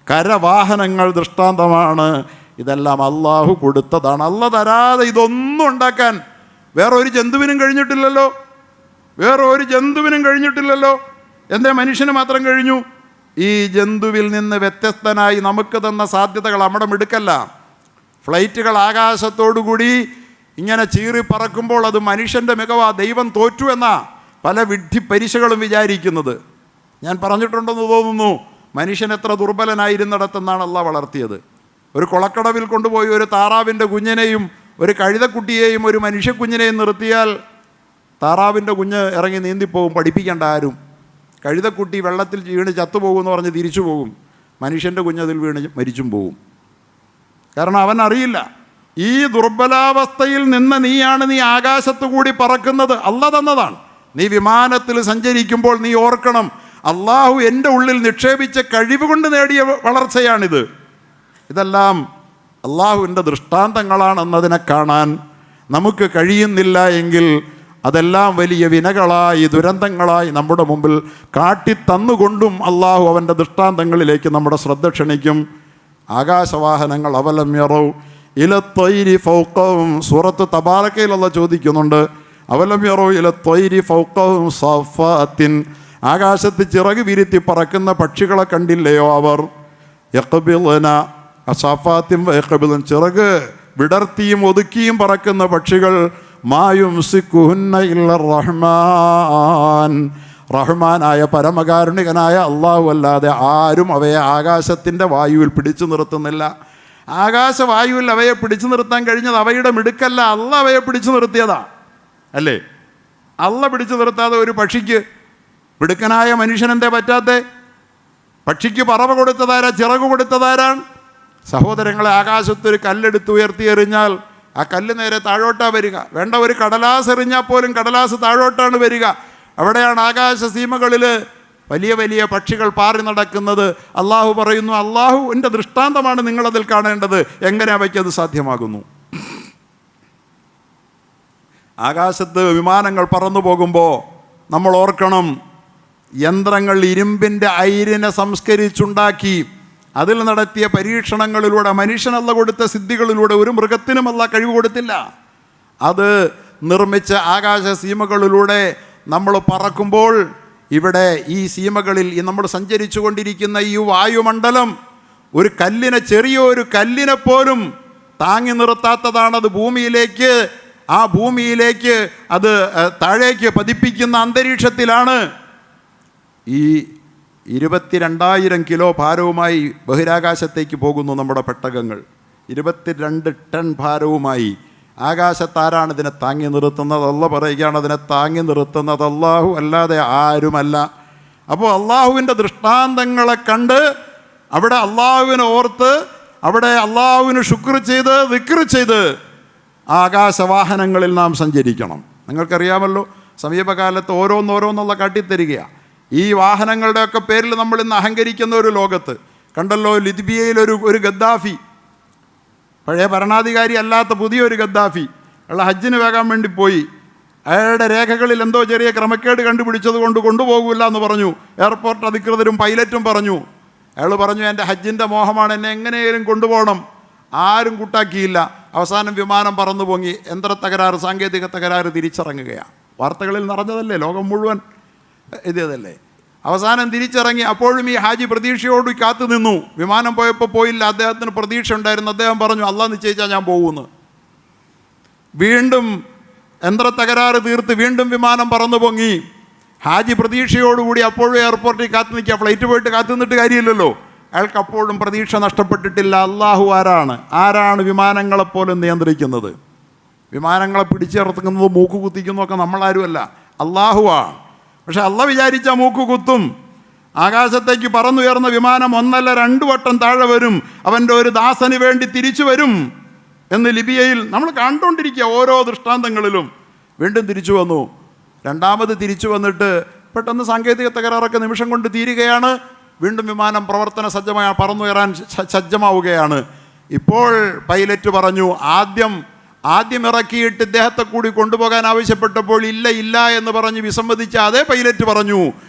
Speaker 1: കരവാഹനങ്ങൾ ദൃഷ്ടാന്തമാണ്. ഇതെല്ലാം അള്ളാഹു കൊടുത്തതാണ്. അള്ള തരാതെ ഇതൊന്നും ഉണ്ടാക്കാൻ വേറൊരു ജന്തുവിനും കഴിഞ്ഞിട്ടില്ലല്ലോ. എന്തേ മനുഷ്യന് മാത്രം കഴിഞ്ഞു? ഈ ജന്തുവിൽ നിന്ന് വ്യത്യസ്തനായി നമുക്ക് തന്ന സാധ്യതകൾ നമ്മുടെ മിടുക്കല്ല. ഫ്ലൈറ്റുകൾ ആകാശത്തോടുകൂടി ഇങ്ങനെ ചീറി പറക്കുമ്പോൾ അത് മനുഷ്യൻ്റെ മികവാ, ദൈവം തോറ്റു എന്നാ പല വിഡ്ഢി പരീക്ഷകളും വിചാരിക്കുന്നത്. ഞാൻ പറഞ്ഞിട്ടുണ്ടെന്ന് തോന്നുന്നു, മനുഷ്യൻ എത്ര ദുർബലനായിരുന്നിടത്തെന്നാണ് അള്ളാഹ് വളർത്തിയത്. ഒരു കുളക്കടവിൽ കൊണ്ടുപോയി ഒരു താറാവിൻ്റെ കുഞ്ഞിനെയും ഒരു കഴുതക്കുട്ടിയെയും ഒരു മനുഷ്യക്കുഞ്ഞിനെയും നിർത്തിയാൽ താറാവിൻ്റെ കുഞ്ഞ് ഇറങ്ങി നീന്തിപ്പോകും, പഠിപ്പിക്കേണ്ട ആരും. കഴുതക്കുട്ടി വെള്ളത്തിൽ വീണ് ചത്തുപോകുമെന്ന് പറഞ്ഞ് തിരിച്ചു പോകും. മനുഷ്യൻ്റെ കുഞ്ഞതിൽ വീണ് മരിച്ചും പോകും. കാരണം അവൻ അറിയില്ല. ഈ ദുർബലാവസ്ഥയിൽ നിന്ന് നീ ആകാശത്തു കൂടി പറക്കുന്നത് അള്ള തന്നതാണ്. നീ വിമാനത്തിൽ സഞ്ചരിക്കുമ്പോൾ നീ ഓർക്കണം, അള്ളാഹു എൻ്റെ ഉള്ളിൽ നിക്ഷേപിച്ച കഴിവ് കൊണ്ട് നേടിയ വളർച്ചയാണിത്. ഇതെല്ലാം അള്ളാഹുവിൻ്റെ ദൃഷ്ടാന്തങ്ങളാണെന്നതിനെ കാണാൻ നമുക്ക് കഴിയുന്നില്ല എങ്കിൽ അതെല്ലാം വലിയ വിനകളായി, ദുരന്തങ്ങളായി നമ്മുടെ മുമ്പിൽ കാട്ടിത്തന്നുകൊണ്ടും അള്ളാഹു അവൻ്റെ ദൃഷ്ടാന്തങ്ങളിലേക്ക് നമ്മുടെ ശ്രദ്ധ ക്ഷണിക്കും. ആകാശവാഹനങ്ങൾ അവലം യറൗ ഇല ത്വയ്രി ഫൗഖഹും, സൂറത്ത് തബാറക്കയിലുള്ള ചോദിക്കുന്നുണ്ട്, അവലം യറൗ ഇല ത്വയ്രി ഫൗഖഹും സഫാത്തിൻ, ആകാശത്ത് ചിറക് വിരിത്തി പറക്കുന്ന പക്ഷികളെ കണ്ടില്ലയോ അവർ? യഖ്ബിളന അസഫാത്തിൻ വയഖ്ബിളൻ, ചിറക് വിടർത്തിയും ഒതുക്കിയും പറക്കുന്ന പക്ഷികൾ. മായുംസിക്കുഹുന്ന ഇല്ല റഹ്മാൻ, റഹ്മാനായ പരമകാരുണികനായ അള്ളാഹു അല്ലാതെ ആരും അവയെ ആകാശത്തിൻ്റെ വായുവിൽ പിടിച്ചു നിർത്തുന്നില്ല. ആകാശവായുവിൽ അവയെ പിടിച്ചു നിർത്താൻ കഴിഞ്ഞത് അവയുടെ മിടുക്കല്ല, അള്ള അവയെ പിടിച്ചു നിർത്തിയതാ അല്ലേ? അള്ള പിടിച്ചു നിർത്താതെ ഒരു പക്ഷിക്ക്, മിടുക്കനായ മനുഷ്യനെന്തേ പറ്റാത്തെ? പക്ഷിക്ക് പറവ കൊടുത്തതാരാ? ചിറക് കൊടുത്തതാരാണ്? സഹോദരങ്ങളെ, ആകാശത്തൊരു കല്ലെടുത്ത് ഉയർത്തി എറിഞ്ഞാൽ ആ കല്ല് നേരെ താഴോട്ടാണ് വരിക. വേണ്ട, ഒരു കടലാസ് എറിഞ്ഞാൽ പോലും കടലാസ് താഴോട്ടാണ് വരിക. അവിടെയാണ് ആകാശ സീമകളിൽ വലിയ വലിയ പക്ഷികൾ പാറി നടക്കുന്നത്. അള്ളാഹു പറയുന്നു, അള്ളാഹുവിൻ്റെ ദൃഷ്ടാന്തമാണ് നിങ്ങളതിൽ കാണേണ്ടത്. എങ്ങനെ അവയ്ക്കത് സാധ്യമാകുന്നു? ആകാശത്ത് വിമാനങ്ങൾ പറന്നു പോകുമ്പോൾ നമ്മൾ ഓർക്കണം, യന്ത്രങ്ങൾ ഇരുമ്പിൻ്റെ അയിരിനെ സംസ്കരിച്ചുണ്ടാക്കി അതിൽ നടത്തിയ പരീക്ഷണങ്ങളിലൂടെ മനുഷ്യനല്ല കൊടുത്ത സിദ്ധികളിലൂടെ ഒരു മൃഗത്തിനുമല്ല കഴിവ് കൊടുത്തില്ല. അത് നിർമ്മിച്ച ആകാശ സീമകളിലൂടെ നമ്മൾ പറക്കുമ്പോൾ ഇവിടെ ഈ സീമകളിൽ നമ്മൾ സഞ്ചരിച്ചു കൊണ്ടിരിക്കുന്ന ഈ വായുമണ്ഡലം ഒരു കല്ലിനെ, ചെറിയൊരു കല്ലിനെ പോലും താങ്ങി നിർത്താത്തതാണ്. ആ ഭൂമിയിലേക്ക് അത് താഴേക്ക് പതിപ്പിക്കുന്ന അന്തരീക്ഷത്തിലാണ് ഈ 22,000 കിലോ ഭാരവുമായി ബഹിരാകാശത്തേക്ക് പോകുന്നു നമ്മുടെ പെട്ടകങ്ങൾ. 22 ടൺ ഭാരവുമായി ആകാശത്താരാണ് ഇതിനെ താങ്ങി നിർത്തുന്നത്? അള്ള പറയുകയാണ്, അതിനെ താങ്ങി നിർത്തുന്നത് അള്ളാഹു അല്ലാതെ ആരുമല്ല. അപ്പോൾ അള്ളാഹുവിൻ്റെ ദൃഷ്ടാന്തങ്ങളെ കണ്ട് അവിടെ അള്ളാഹുവിനെ ഓർത്ത്, അവിടെ അള്ളാഹുവിന് ശുക്ർ ചെയ്ത് ദിക്ർ ചെയ്ത് ആകാശവാഹനങ്ങളിൽ നാം സഞ്ചരിക്കണം. നിങ്ങൾക്കറിയാമല്ലോ, സമീപകാലത്ത് ഓരോന്നോരോന്നുള്ള കാട്ടിത്തരികയാണ്. ഈ വാഹനങ്ങളുടെയൊക്കെ പേരിൽ നമ്മൾ ഇന്ന് അഹങ്കരിക്കുന്ന ഒരു ലോകത്ത് കണ്ടല്ലോ, ലിബിയയിൽ ഒരു ഗദ്ദാഫി, പഴയ ഭരണാധികാരി അല്ലാത്ത പുതിയൊരു ഗദ്ദാഫി, അയാൾ ഹജ്ജിന് വേകാൻ വേണ്ടി പോയി. അയാളുടെ രേഖകളിൽ എന്തോ ചെറിയ ക്രമക്കേട് കണ്ടുപിടിച്ചത് കൊണ്ട് കൊണ്ടുപോകില്ല എന്ന് പറഞ്ഞു. എയർപോർട്ട് അധികൃതരും പൈലറ്റും പറഞ്ഞു. അയാൾ പറഞ്ഞു, എൻ്റെ ഹജ്ജിൻ്റെ മോഹമാണ്, എന്നെ എങ്ങനെയും കൊണ്ടുപോകണം. ആരും കൂട്ടാക്കിയില്ല. അവസാനം വിമാനം പറന്നു പൊങ്ങി. യന്ത്രത്തകരാറ്, സാങ്കേതിക തകരാറ്, തിരിച്ചിറങ്ങുകയാണ്. വാർത്തകളിൽ നിറഞ്ഞതല്ലേ, ലോകം മുഴുവൻ ഇതല്ലേ. അവസാനം തിരിച്ചിറങ്ങി. അപ്പോഴും ഈ ഹാജി പ്രതീക്ഷയോട് കാത്തു നിന്നു. വിമാനം പോയപ്പോൾ പോയില്ല. അദ്ദേഹത്തിന് പ്രതീക്ഷ ഉണ്ടായിരുന്നു. അദ്ദേഹം പറഞ്ഞു, അള്ളാഹ് നിശ്ചയിച്ചാൽ ഞാൻ പോകുമെന്ന്. വീണ്ടും യന്ത്രത്തകരാറ് തീർത്ത് വീണ്ടും വിമാനം പറന്നു പൊങ്ങി. ഹാജി പ്രതീക്ഷയോടുകൂടി അപ്പോഴും എയർപോർട്ടിൽ കാത്തു നിൽക്കുക. ഫ്ലൈറ്റ് പോയിട്ട് കാത്തു നിന്നിട്ട് കാര്യമില്ലല്ലോ. അയാൾക്ക് അപ്പോഴും പ്രതീക്ഷ നഷ്ടപ്പെട്ടിട്ടില്ല. അള്ളാഹു ആരാണ് വിമാനങ്ങളെപ്പോലും നിയന്ത്രിക്കുന്നത്? വിമാനങ്ങളെ പിടിച്ചിറക്കുന്നത്, മൂക്ക് കുത്തിക്കുന്നതൊക്കെ നമ്മളാരുമല്ല, അള്ളാഹുവാണ്. പക്ഷെ അള്ളാഹ് വിചാരിച്ച മൂക്ക് കുത്തും. ആകാശത്തേക്ക് പറന്നുയർന്ന വിമാനം 1 അല്ല 2 വട്ടം താഴെ വരും, അവൻ്റെ ഒരു ദാസന് വേണ്ടി തിരിച്ചു വരും എന്ന് ലിബിയയിൽ നമ്മൾ കണ്ടുകൊണ്ടിരിക്കുക. ഓരോ ദൃഷ്ടാന്തങ്ങളിലും വീണ്ടും തിരിച്ചു വന്നു. രണ്ടാമത് തിരിച്ചു വന്നിട്ട് പെട്ടെന്ന് സാങ്കേതിക തകരാറൊക്കെ നിമിഷം കൊണ്ട് തീരുകയാണ്. വീണ്ടും വിമാനം പ്രവർത്തന സജ്ജമായ പറന്നുയരാൻ സജ്ജമാവുകയാണ്. ഇപ്പോൾ പൈലറ്റ് പറഞ്ഞു, ആദ്യം ഇറക്കിയിട്ട് ഇദ്ദേഹത്തെ കൂടി കൊണ്ടുപോകാൻ ആവശ്യപ്പെട്ടപ്പോൾ ഇല്ല എന്ന് പറഞ്ഞ് വിസമ്മതിച്ച അതേ പൈലറ്റ് പറഞ്ഞു,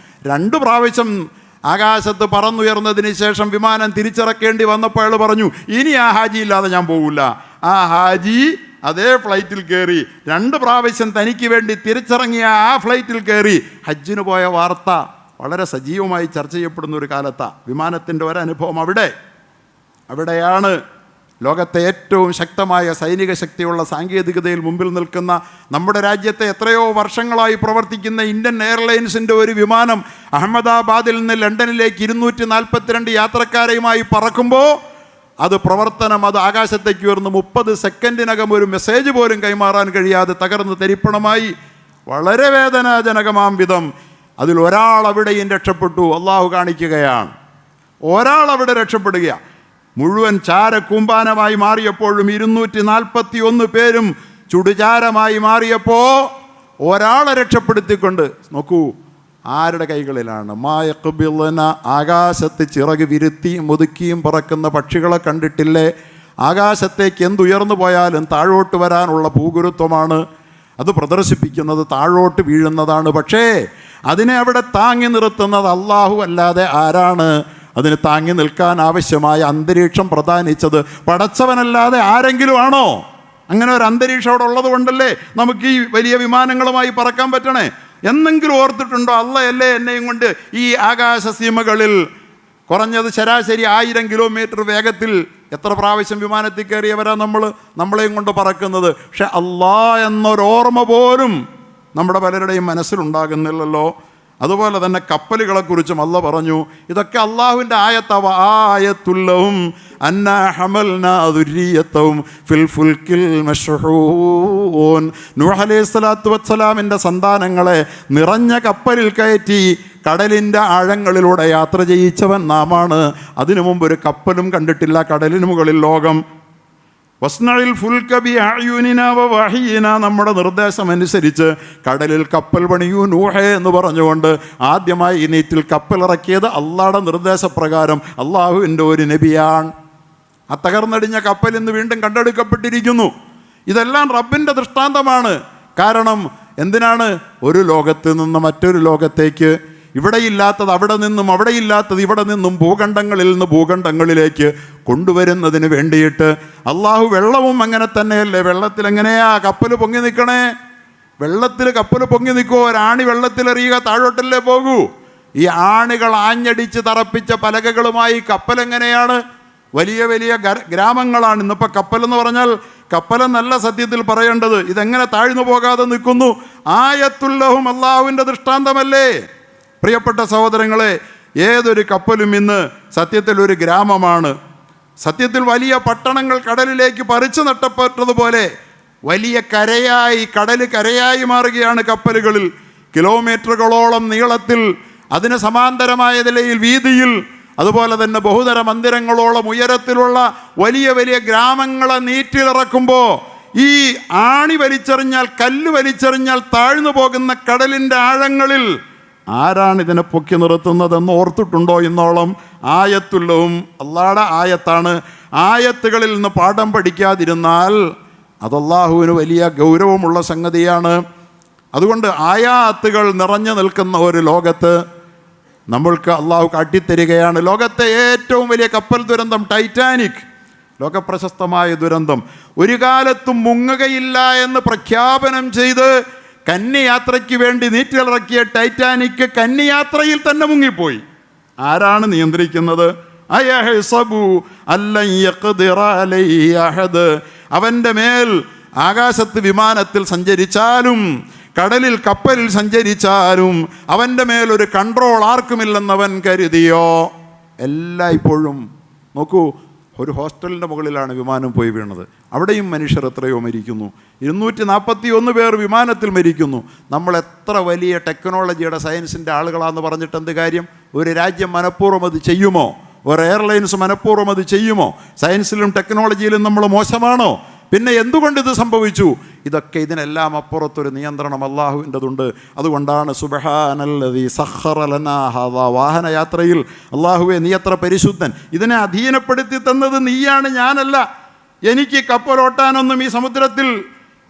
Speaker 1: 2 പ്രാവശ്യം ആകാശത്ത് പറന്നുയർന്നതിന് ശേഷം വിമാനം തിരിച്ചിറക്കേണ്ടി വന്നപ്പോൾ അയാൾ പറഞ്ഞു, ഇനി ആ ഹാജി ഇല്ലാതെ ഞാൻ പോകില്ല. ആ ഹാജി അതേ ഫ്ലൈറ്റിൽ കയറി 2 പ്രാവശ്യം തനിക്ക് വേണ്ടി തിരിച്ചിറങ്ങിയ ആ ഫ്ലൈറ്റിൽ കയറി ഹജ്ജിന് പോയ വാർത്ത വളരെ സജീവമായി ചർച്ച ചെയ്യപ്പെടുന്ന ഒരു കാലത്താണ്. വിമാനത്തിൻ്റെ ഒരനുഭവം അവിടെയാണ് ലോകത്തെ ഏറ്റവും ശക്തമായ സൈനിക ശക്തിയുള്ള സാങ്കേതികതയിൽ മുമ്പിൽ നിൽക്കുന്ന നമ്മുടെ രാജ്യത്തെ എത്രയോ വർഷങ്ങളായി പ്രവർത്തിക്കുന്ന ഇന്ത്യൻ എയർലൈൻസിൻ്റെ ഒരു വിമാനം അഹമ്മദാബാദിൽ നിന്ന് ലണ്ടനിലേക്ക് 242 യാത്രക്കാരെയുമായി പറക്കുമ്പോൾ അത് ആകാശത്തേക്ക് ഉയർന്ന് 30 സെക്കൻഡിനകം ഒരു മെസ്സേജ് പോലും കൈമാറാൻ കഴിയാതെ തകർന്ന് തരിപ്പണമായി. വളരെ വേദനാജനകമാം വിധം അതിൽ ഒരാൾ അവിടെയും രക്ഷപ്പെട്ടു. അള്ളാഹു കാണിക്കുകയാണ്, ഒരാൾ അവിടെ രക്ഷപ്പെടുകയാണ്. മുഴുവൻ ചാരക്കൂമ്പാനമായി മാറിയപ്പോഴും 241 പേരും ചുടുചാരമായി മാറിയപ്പോൾ ഒരാളെ രക്ഷപ്പെടുത്തിക്കൊണ്ട് നോക്കൂ, ആരുടെ കൈകളിലാണ്? ആകാശത്ത് ചിറക് വിരുത്തിയും ഒതുക്കിയും പറക്കുന്ന പക്ഷികളെ കണ്ടിട്ടില്ലേ? ആകാശത്തേക്ക് എന്തുയർന്നു പോയാലും താഴോട്ട് വരാനുള്ള ഭൂഗുരുത്വമാണ് അത് പ്രദർശിപ്പിക്കുന്നത്, താഴോട്ട് വീഴുന്നതാണ്. പക്ഷേ അതിനെ അവിടെ താങ്ങി നിർത്തുന്നത് അള്ളാഹു അല്ലാതെ ആരാണ്? അതിന് താങ്ങി നിൽക്കാൻ ആവശ്യമായ അന്തരീക്ഷം പ്രദാനിച്ചത് പടച്ചവനല്ലാതെ ആരെങ്കിലും ആണോ? അങ്ങനെ ഒരു അന്തരീക്ഷം അവിടെ ഉള്ളത് കൊണ്ടല്ലേ നമുക്ക് ഈ വലിയ വിമാനങ്ങളുമായി പറക്കാൻ പറ്റണേ. എന്നെങ്കിലും ഓർത്തിട്ടുണ്ടോ, അള്ളയല്ലേ എന്നെയും കൊണ്ട് ഈ ആകാശസീമകളിൽ കുറഞ്ഞത് ശരാശരി 1000 കിലോമീറ്റർ വേഗത്തിൽ എത്ര പ്രാവശ്യം വിമാനത്തിൽ കയറിയവരാ നമ്മളെയും കൊണ്ട് പറക്കുന്നത്. പക്ഷെ അള്ളാ എന്നൊരോർമ്മ പോലും നമ്മുടെ പലരുടെയും മനസ്സിലുണ്ടാകുന്നില്ലല്ലോ. അതുപോലെ തന്നെ കപ്പലുകളെക്കുറിച്ചും അള്ള പറഞ്ഞു, ഇതൊക്കെ അള്ളാഹുവിൻ്റെ ആയത്തവ ആയത്തുല്ലഹും അന്നാ ഹമൽനാ ദുർരിയത്തഹും ഫിൽ ഫുൽക്കിൽ മശ്ഹൂൻ. നൂഹ് അലൈഹിസ്സലാത്തു വസ്സലാമിൻ്റെ സന്താനങ്ങളെ നിറഞ്ഞ കപ്പലിൽ കയറ്റി കടലിൻ്റെ ആഴങ്ങളിലൂടെ യാത്ര ചെയ്യിച്ചവൻ നാമാണ്. അതിനു മുമ്പ് ഒരു കപ്പലും കണ്ടിട്ടില്ല കടലിന് മുകളിൽ ലോകം. വസ്നഇൽ ഫുൽക ബിഅയുനിനാ വവഹയിനാ, നമ്മുടെ നിർദ്ദേശം അനുസരിച്ച് കടലിൽ കപ്പൽ പണിയൂ നൂഹേ എന്ന് പറഞ്ഞുകൊണ്ട് ആദ്യമായി ഈ നീറ്റിൽ കപ്പലിറക്കിയത് അള്ളാഹുടെ നിർദ്ദേശപ്രകാരം അള്ളാഹുവിൻ്റെ ഒരു നബിയാണ്. ആ തകർന്നടിഞ്ഞ കപ്പൽ ഇന്ന് വീണ്ടും കണ്ടെടുക്കപ്പെട്ടിരിക്കുന്നു. ഇതെല്ലാം റബ്ബിൻ്റെ ദൃഷ്ടാന്തമാണ്. കാരണം എന്തിനാണ്? ഒരു ലോകത്ത് നിന്ന് മറ്റൊരു ലോകത്തേക്ക്, ഇവിടെയില്ലാത്തത് അവിടെ നിന്നും അവിടെയില്ലാത്തത് ഇവിടെ നിന്നും ഭൂഖണ്ഡങ്ങളിൽ നിന്ന് ഭൂഖണ്ഡങ്ങളിലേക്ക് കൊണ്ടുവരുന്നതിന് വേണ്ടിയിട്ട് അള്ളാഹു വെള്ളവും അങ്ങനെ തന്നെയല്ലേ. വെള്ളത്തിൽ എങ്ങനെയാ കപ്പൽ പൊങ്ങി നിൽക്കണേ? വെള്ളത്തിൽ കപ്പൽ പൊങ്ങി നിൽക്കുമോ? ഒരാണി വെള്ളത്തിലെറിയുക, താഴോട്ടല്ലേ പോകൂ. ഈ ആണികൾ ആഞ്ഞടിച്ച് തറപ്പിച്ച പലകകളുമായി കപ്പൽ എങ്ങനെയാണ്? വലിയ വലിയ ഗ്രാമങ്ങളാണ്. ഇന്നിപ്പോൾ കപ്പലെന്ന് പറഞ്ഞാൽ കപ്പലെന്നല്ല സത്യത്തിൽ പറയേണ്ടത്. ഇതെങ്ങനെ താഴ്ന്നു പോകാതെ നിൽക്കുന്നു? ആയത്തുല്ലഹും അള്ളാഹുവിൻ്റെ ദൃഷ്ടാന്തമല്ലേ? പ്രിയപ്പെട്ട സഹോദരങ്ങളെ, ഏതൊരു കപ്പലും ഇന്ന് സത്യത്തിൽ ഒരു ഗ്രാമമാണ്. സത്യത്തിൽ വലിയ പട്ടണങ്ങൾ കടലിലേക്ക് പറിച്ചു നട്ടപ്പെട്ടതുപോലെ വലിയ കരയായി മാറുകയാണ് കപ്പലുകളിൽ. കിലോമീറ്ററുകളോളം നീളത്തിൽ, അതിന് സമാന്തരമായ നിലയിൽ വീതിയിൽ, അതുപോലെ തന്നെ ബഹുതര മന്ദിരങ്ങളോളം ഉയരത്തിലുള്ള വലിയ വലിയ ഗ്രാമങ്ങളെ നീറ്റിലിറക്കുമ്പോൾ ഈ ആണി വലിച്ചെറിഞ്ഞാൽ, കല്ല് വലിച്ചെറിഞ്ഞാൽ താഴ്ന്നു പോകുന്ന കടലിൻ്റെ ആഴങ്ങളിൽ ആരാണ് ഇതിനെ പൊക്കി നിർത്തുന്നതെന്ന് ഓർത്തിട്ടുണ്ടോ? ഇന്നോളം ആയത്തുല്ലഹും അള്ളാഹുടെ ആയത്താണ്. ആയത്തുകളിൽ നിന്ന് പാഠം പഠിക്കാതിരുന്നാൽ അത് അള്ളാഹുവിന് വലിയ ഗൗരവമുള്ള സംഗതിയാണ്. അതുകൊണ്ട് ആയാത്തുകൾ നിറഞ്ഞു നിൽക്കുന്ന ഒരു ലോകത്ത് നമ്മൾക്ക് അള്ളാഹു കാട്ടിത്തരികയാണ്. ലോകത്തെ ഏറ്റവും വലിയ കപ്പൽ ദുരന്തം ടൈറ്റാനിക്, ലോകപ്രശസ്തമായ ദുരന്തം, ഒരു കാലത്തും മുങ്ങുകയില്ല എന്ന് പ്രഖ്യാപനം ചെയ്ത് കന്യയാത്രയ്ക്ക് വേണ്ടി നീറ്റിലിറക്കിയ ടൈറ്റാനിക് കന്യയാത്രയിൽ തന്നെ മുങ്ങിപ്പോയി. ആരാണ് നിയന്ത്രിക്കുന്നത്? അവൻ്റെ മേൽ ആകാശത്ത് വിമാനത്തിൽ സഞ്ചരിച്ചാലും കടലിൽ കപ്പലിൽ സഞ്ചരിച്ചാലും അവൻ്റെ മേലൊരു കൺട്രോൾ ആർക്കുമില്ലെന്നവൻ കരുതിയോ? എല്ലായ്പ്പോഴും നോക്കൂ, ഒരു ഹോസ്റ്റലിൻ്റെ മുകളിലാണ് വിമാനം പോയി വീണത്. അവിടെയും മനുഷ്യർ എത്രയോ മരിക്കുന്നു. 241 പേർ വിമാനത്തിൽ മരിക്കുന്നു. നമ്മൾ എത്ര വലിയ ടെക്നോളജിയുടെ സയൻസിൻ്റെ ആളുകളാണെന്ന് പറഞ്ഞിട്ട് എന്ത് കാര്യം? ഒരു രാജ്യം മനഃപൂർവ്വം അത് ചെയ്യുമോ? ഒരു എയർലൈൻസ് മനഃപൂർവ്വം അത് ചെയ്യുമോ? സയൻസിലും ടെക്നോളജിയിലും നമ്മൾ മോശമാണോ? പിന്നെ എന്തുകൊണ്ട് ഇത് സംഭവിച്ചു? ഇതൊക്കെ ഇതിനെല്ലാം അപ്പുറത്തൊരു നിയന്ത്രണം അള്ളാഹുവിൻ്റെതുണ്ട്. അതുകൊണ്ടാണ് സുബ്ഹാനല്ലദീ സഖറ ലനാ ഹാദാ, വാഹനയാത്രയിൽ അള്ളാഹുവേ നീ എത്ര പരിശുദ്ധൻ, ഇതിനെ അധീനപ്പെടുത്തി തന്നത് നീയാണ്, ഞാനല്ല. എനിക്ക് കപ്പലോട്ടാനൊന്നും ഈ സമുദ്രത്തിൽ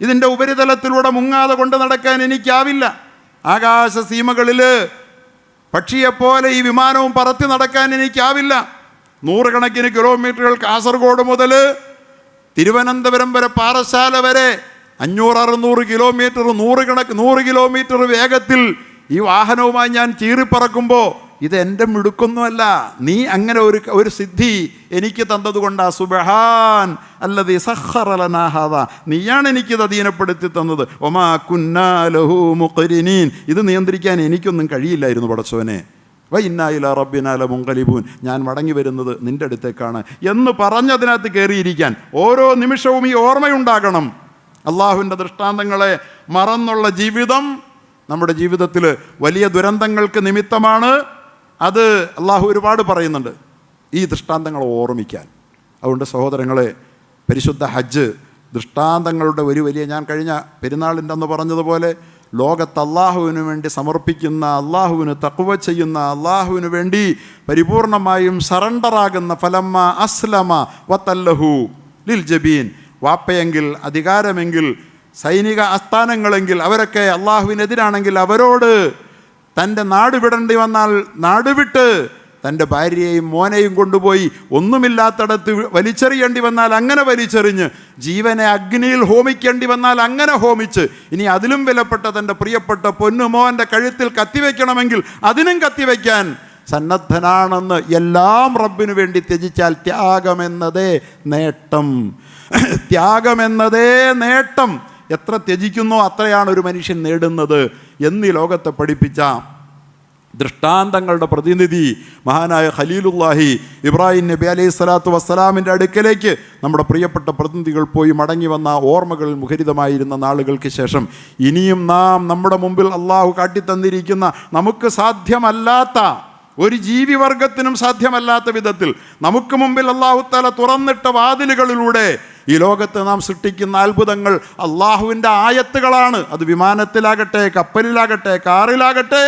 Speaker 1: ഇതിൻ്റെ ഉപരിതലത്തിലൂടെ മുങ്ങാതെ കൊണ്ട് നടക്കാൻ എനിക്കാവില്ല. ആകാശസീമകളിൽ പക്ഷിയെപ്പോലെ ഈ വിമാനവും പറത്തി നടക്കാൻ എനിക്കാവില്ല. 100 കണക്കിന് കിലോമീറ്ററുകൾ കാസർഗോഡ് മുതൽ തിരുവനന്തപുരം വരെ, പാറശാല വരെ 500-600 കിലോമീറ്റർ, 100 കിലോമീറ്റർ വേഗത്തിൽ ഈ വാഹനവുമായി ഞാൻ ചീറിപ്പറക്കുമ്പോൾ ഇത് എൻ്റെ മിടുക്കൊന്നുമല്ല, നീ അങ്ങനെ ഒരു സിദ്ധി എനിക്ക് തന്നതുകൊണ്ടാ. സുബ്ഹാൻ അല്ലദീ സഖറ ലനാ ഹാദാ, നീയാണ് എനിക്കിത് അധീനപ്പെടുത്തി തന്നത്. വമാ കുന്നാ ലഹു മുഖ്രിനീൻ, ഇത് നിയന്ത്രിക്കാൻ എനിക്കൊന്നും കഴിയില്ലായിരുന്നു പടച്ചോനെ. വഇന്നാ ഇലാ റബ്ബിനാ ലമുൻഖലിബൂൻ, ഞാൻ മടങ്ങി വരുന്നത് നിൻ്റെ അടുത്തേക്കാണ് എന്ന് പറഞ്ഞതിനകത്ത് കയറിയിരിക്കാൻ ഓരോ നിമിഷവും ഈ ഓർമ്മയുണ്ടാകണം. അള്ളാഹുവിൻ്റെ ദൃഷ്ടാന്തങ്ങളെ മറന്നുള്ള ജീവിതം നമ്മുടെ ജീവിതത്തിൽ വലിയ ദുരന്തങ്ങൾക്ക് നിമിത്തമാണ്. അത് അള്ളാഹു ഒരുപാട് പറയുന്നുണ്ട് ഈ ദൃഷ്ടാന്തങ്ങൾ ഓർമ്മിക്കാൻ. അതുകൊണ്ട് സഹോദരങ്ങളെ, പരിശുദ്ധ ഹജ്ജ് ദൃഷ്ടാന്തങ്ങളുടെ ഒരു വലിയ, ഞാൻ കഴിഞ്ഞ പെരുന്നാളിൻ്റെ അന്ന് പറഞ്ഞതുപോലെ, ലോകത്ത് അള്ളാഹുവിന് വേണ്ടി സമർപ്പിക്കുന്ന, അള്ളാഹുവിന് തഖ്വ ചെയ്യുന്ന, അള്ളാഹുവിന് വേണ്ടി പരിപൂർണമായും സറണ്ടറാകുന്ന, ഫലമ്മ അസ്ലമ വതല്ലഹു ലിൽ ജബീൻ, വാപ്പയെങ്കിൽ, അധികാരമെങ്കിൽ, സൈനിക ആസ്ഥാനങ്ങളെങ്കിൽ അവരൊക്കെ അള്ളാഹുവിനെതിരാണെങ്കിൽ അവരോട് തൻ്റെ നാട് വിടേണ്ടി വന്നാൽ നാട് വിട്ട്, തൻ്റെ ഭാര്യയെയും മോനെയും കൊണ്ടുപോയി ഒന്നുമില്ലാത്തടത്ത് വലിച്ചെറിയേണ്ടി വന്നാൽ അങ്ങനെ വലിച്ചെറിഞ്ഞ്, ജീവനെ അഗ്നിയിൽ ഹോമിക്കേണ്ടി വന്നാൽ അങ്ങനെ ഹോമിച്ച്, ഇനി അതിലും വിലപ്പെട്ട തൻ്റെ പ്രിയപ്പെട്ട പൊന്നുമോൻ്റെ കഴുത്തിൽ കത്തിവെക്കണമെങ്കിൽ അതിനും കത്തിവെക്കാൻ സന്നദ്ധനാണെന്ന് എല്ലാം റബ്ബിനു വേണ്ടി ത്യജിച്ചാൽ ത്യാഗമെന്നതേ നേട്ടം. ത്യാഗമെന്നതേ നേട്ടം. എത്ര ത്യജിക്കുന്നോ അത്രയാണ് ഒരു മനുഷ്യൻ നേടുന്നത് എന്നീ ലോകത്തെ പഠിപ്പിച്ച ദൃഷ്ടാന്തങ്ങളുടെ പ്രതിനിധി മഹാനായ ഖലീലുല്ലാഹി ഇബ്രാഹിം നബി അലൈഹി സ്വലാത്തു വസ്സലാമിൻ്റെ അടുക്കലേക്ക് നമ്മുടെ പ്രിയപ്പെട്ട പ്രതിനിധികൾ പോയി മടങ്ങി വന്ന ഓർമ്മകൾ മുഖരിതമായിരുന്ന നാളുകൾക്ക് ശേഷം ഇനിയും നാം നമ്മുടെ മുമ്പിൽ അള്ളാഹു കാട്ടിത്തന്നിരിക്കുന്ന, നമുക്ക് സാധ്യമല്ലാത്ത, ഒരു ജീവിവർഗത്തിനും സാധ്യമല്ലാത്ത വിധത്തിൽ നമുക്ക് മുമ്പിൽ അള്ളാഹു തആല തുറന്നിട്ട വാതിലുകളിലൂടെ ഈ ലോകത്ത് നാം സൃഷ്ടിക്കുന്ന അത്ഭുതങ്ങൾ അള്ളാഹുവിൻ്റെ ആയത്തുകളാണ്. അത് വിമാനത്തിലാകട്ടെ, കപ്പലിലാകട്ടെ, കാറിലാകട്ടെ,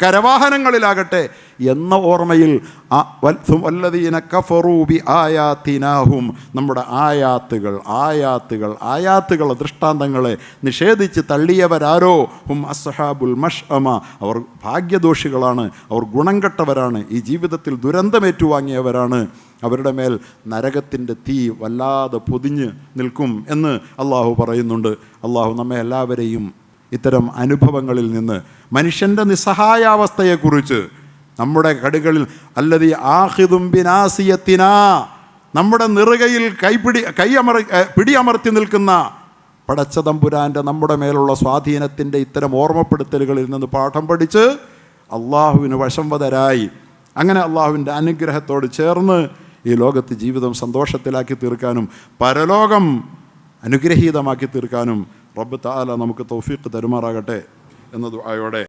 Speaker 1: കരവാഹനങ്ങളിലാകട്ടെ എന്ന ഓർമ്മയിൽ വല്ലദീന കഫറൂ ബി ആയാതിനാഹും, നമ്മുടെ ആയാത്തുകൾ ദൃഷ്ടാന്തങ്ങളെ നിഷേധിച്ച് തള്ളിയവരാരോ ഹും അസ്ഹാബുൽ മഷ്അമ, അവർ ഭാഗ്യദോഷികളാണ്, അവർ ഗുണം കെട്ടവരാണ്, ഈ ജീവിതത്തിൽ ദുരന്തമേറ്റുവാങ്ങിയവരാണ്, അവരുടെ മേൽ നരകത്തിൻ്റെ തീ വല്ലാതെ പൊതിഞ്ഞ് നിൽക്കും എന്ന് അള്ളാഹു പറയുന്നുണ്ട്. അള്ളാഹു നമ്മെ എല്ലാവരെയും ഇത്തരം അനുഭവങ്ങളിൽ നിന്ന്, മനുഷ്യൻ്റെ നിസ്സഹായാവസ്ഥയെക്കുറിച്ച്, നമ്മുടെ കടുകളിൽ അല്ലദീ ആഖിദും ബിനാസിയത്തിനാ, നമ്മുടെ നെറുകയിൽ പിടിയമർത്തി നിൽക്കുന്ന പടച്ചതമ്പുരാൻ്റെ നമ്മുടെ മേലുള്ള സ്വാധീനത്തിൻ്റെ ഇത്തരം ഓർമ്മപ്പെടുത്തലുകളിൽ നിന്ന് പാഠം പഠിച്ച് അള്ളാഹുവിന് വശംവദരായി, അങ്ങനെ അള്ളാഹുവിൻ്റെ അനുഗ്രഹത്തോട് ചേർന്ന് ഈ ലോകത്ത് ജീവിതം സന്തോഷത്തിലാക്കി തീർക്കാനും പരലോകം അനുഗ്രഹീതമാക്കി തീർക്കാനും റബ്ബ് തആല നമുക്ക് തൗഫീഖ് തരുമാറാകട്ടെ എന്ന ദുആയോടെ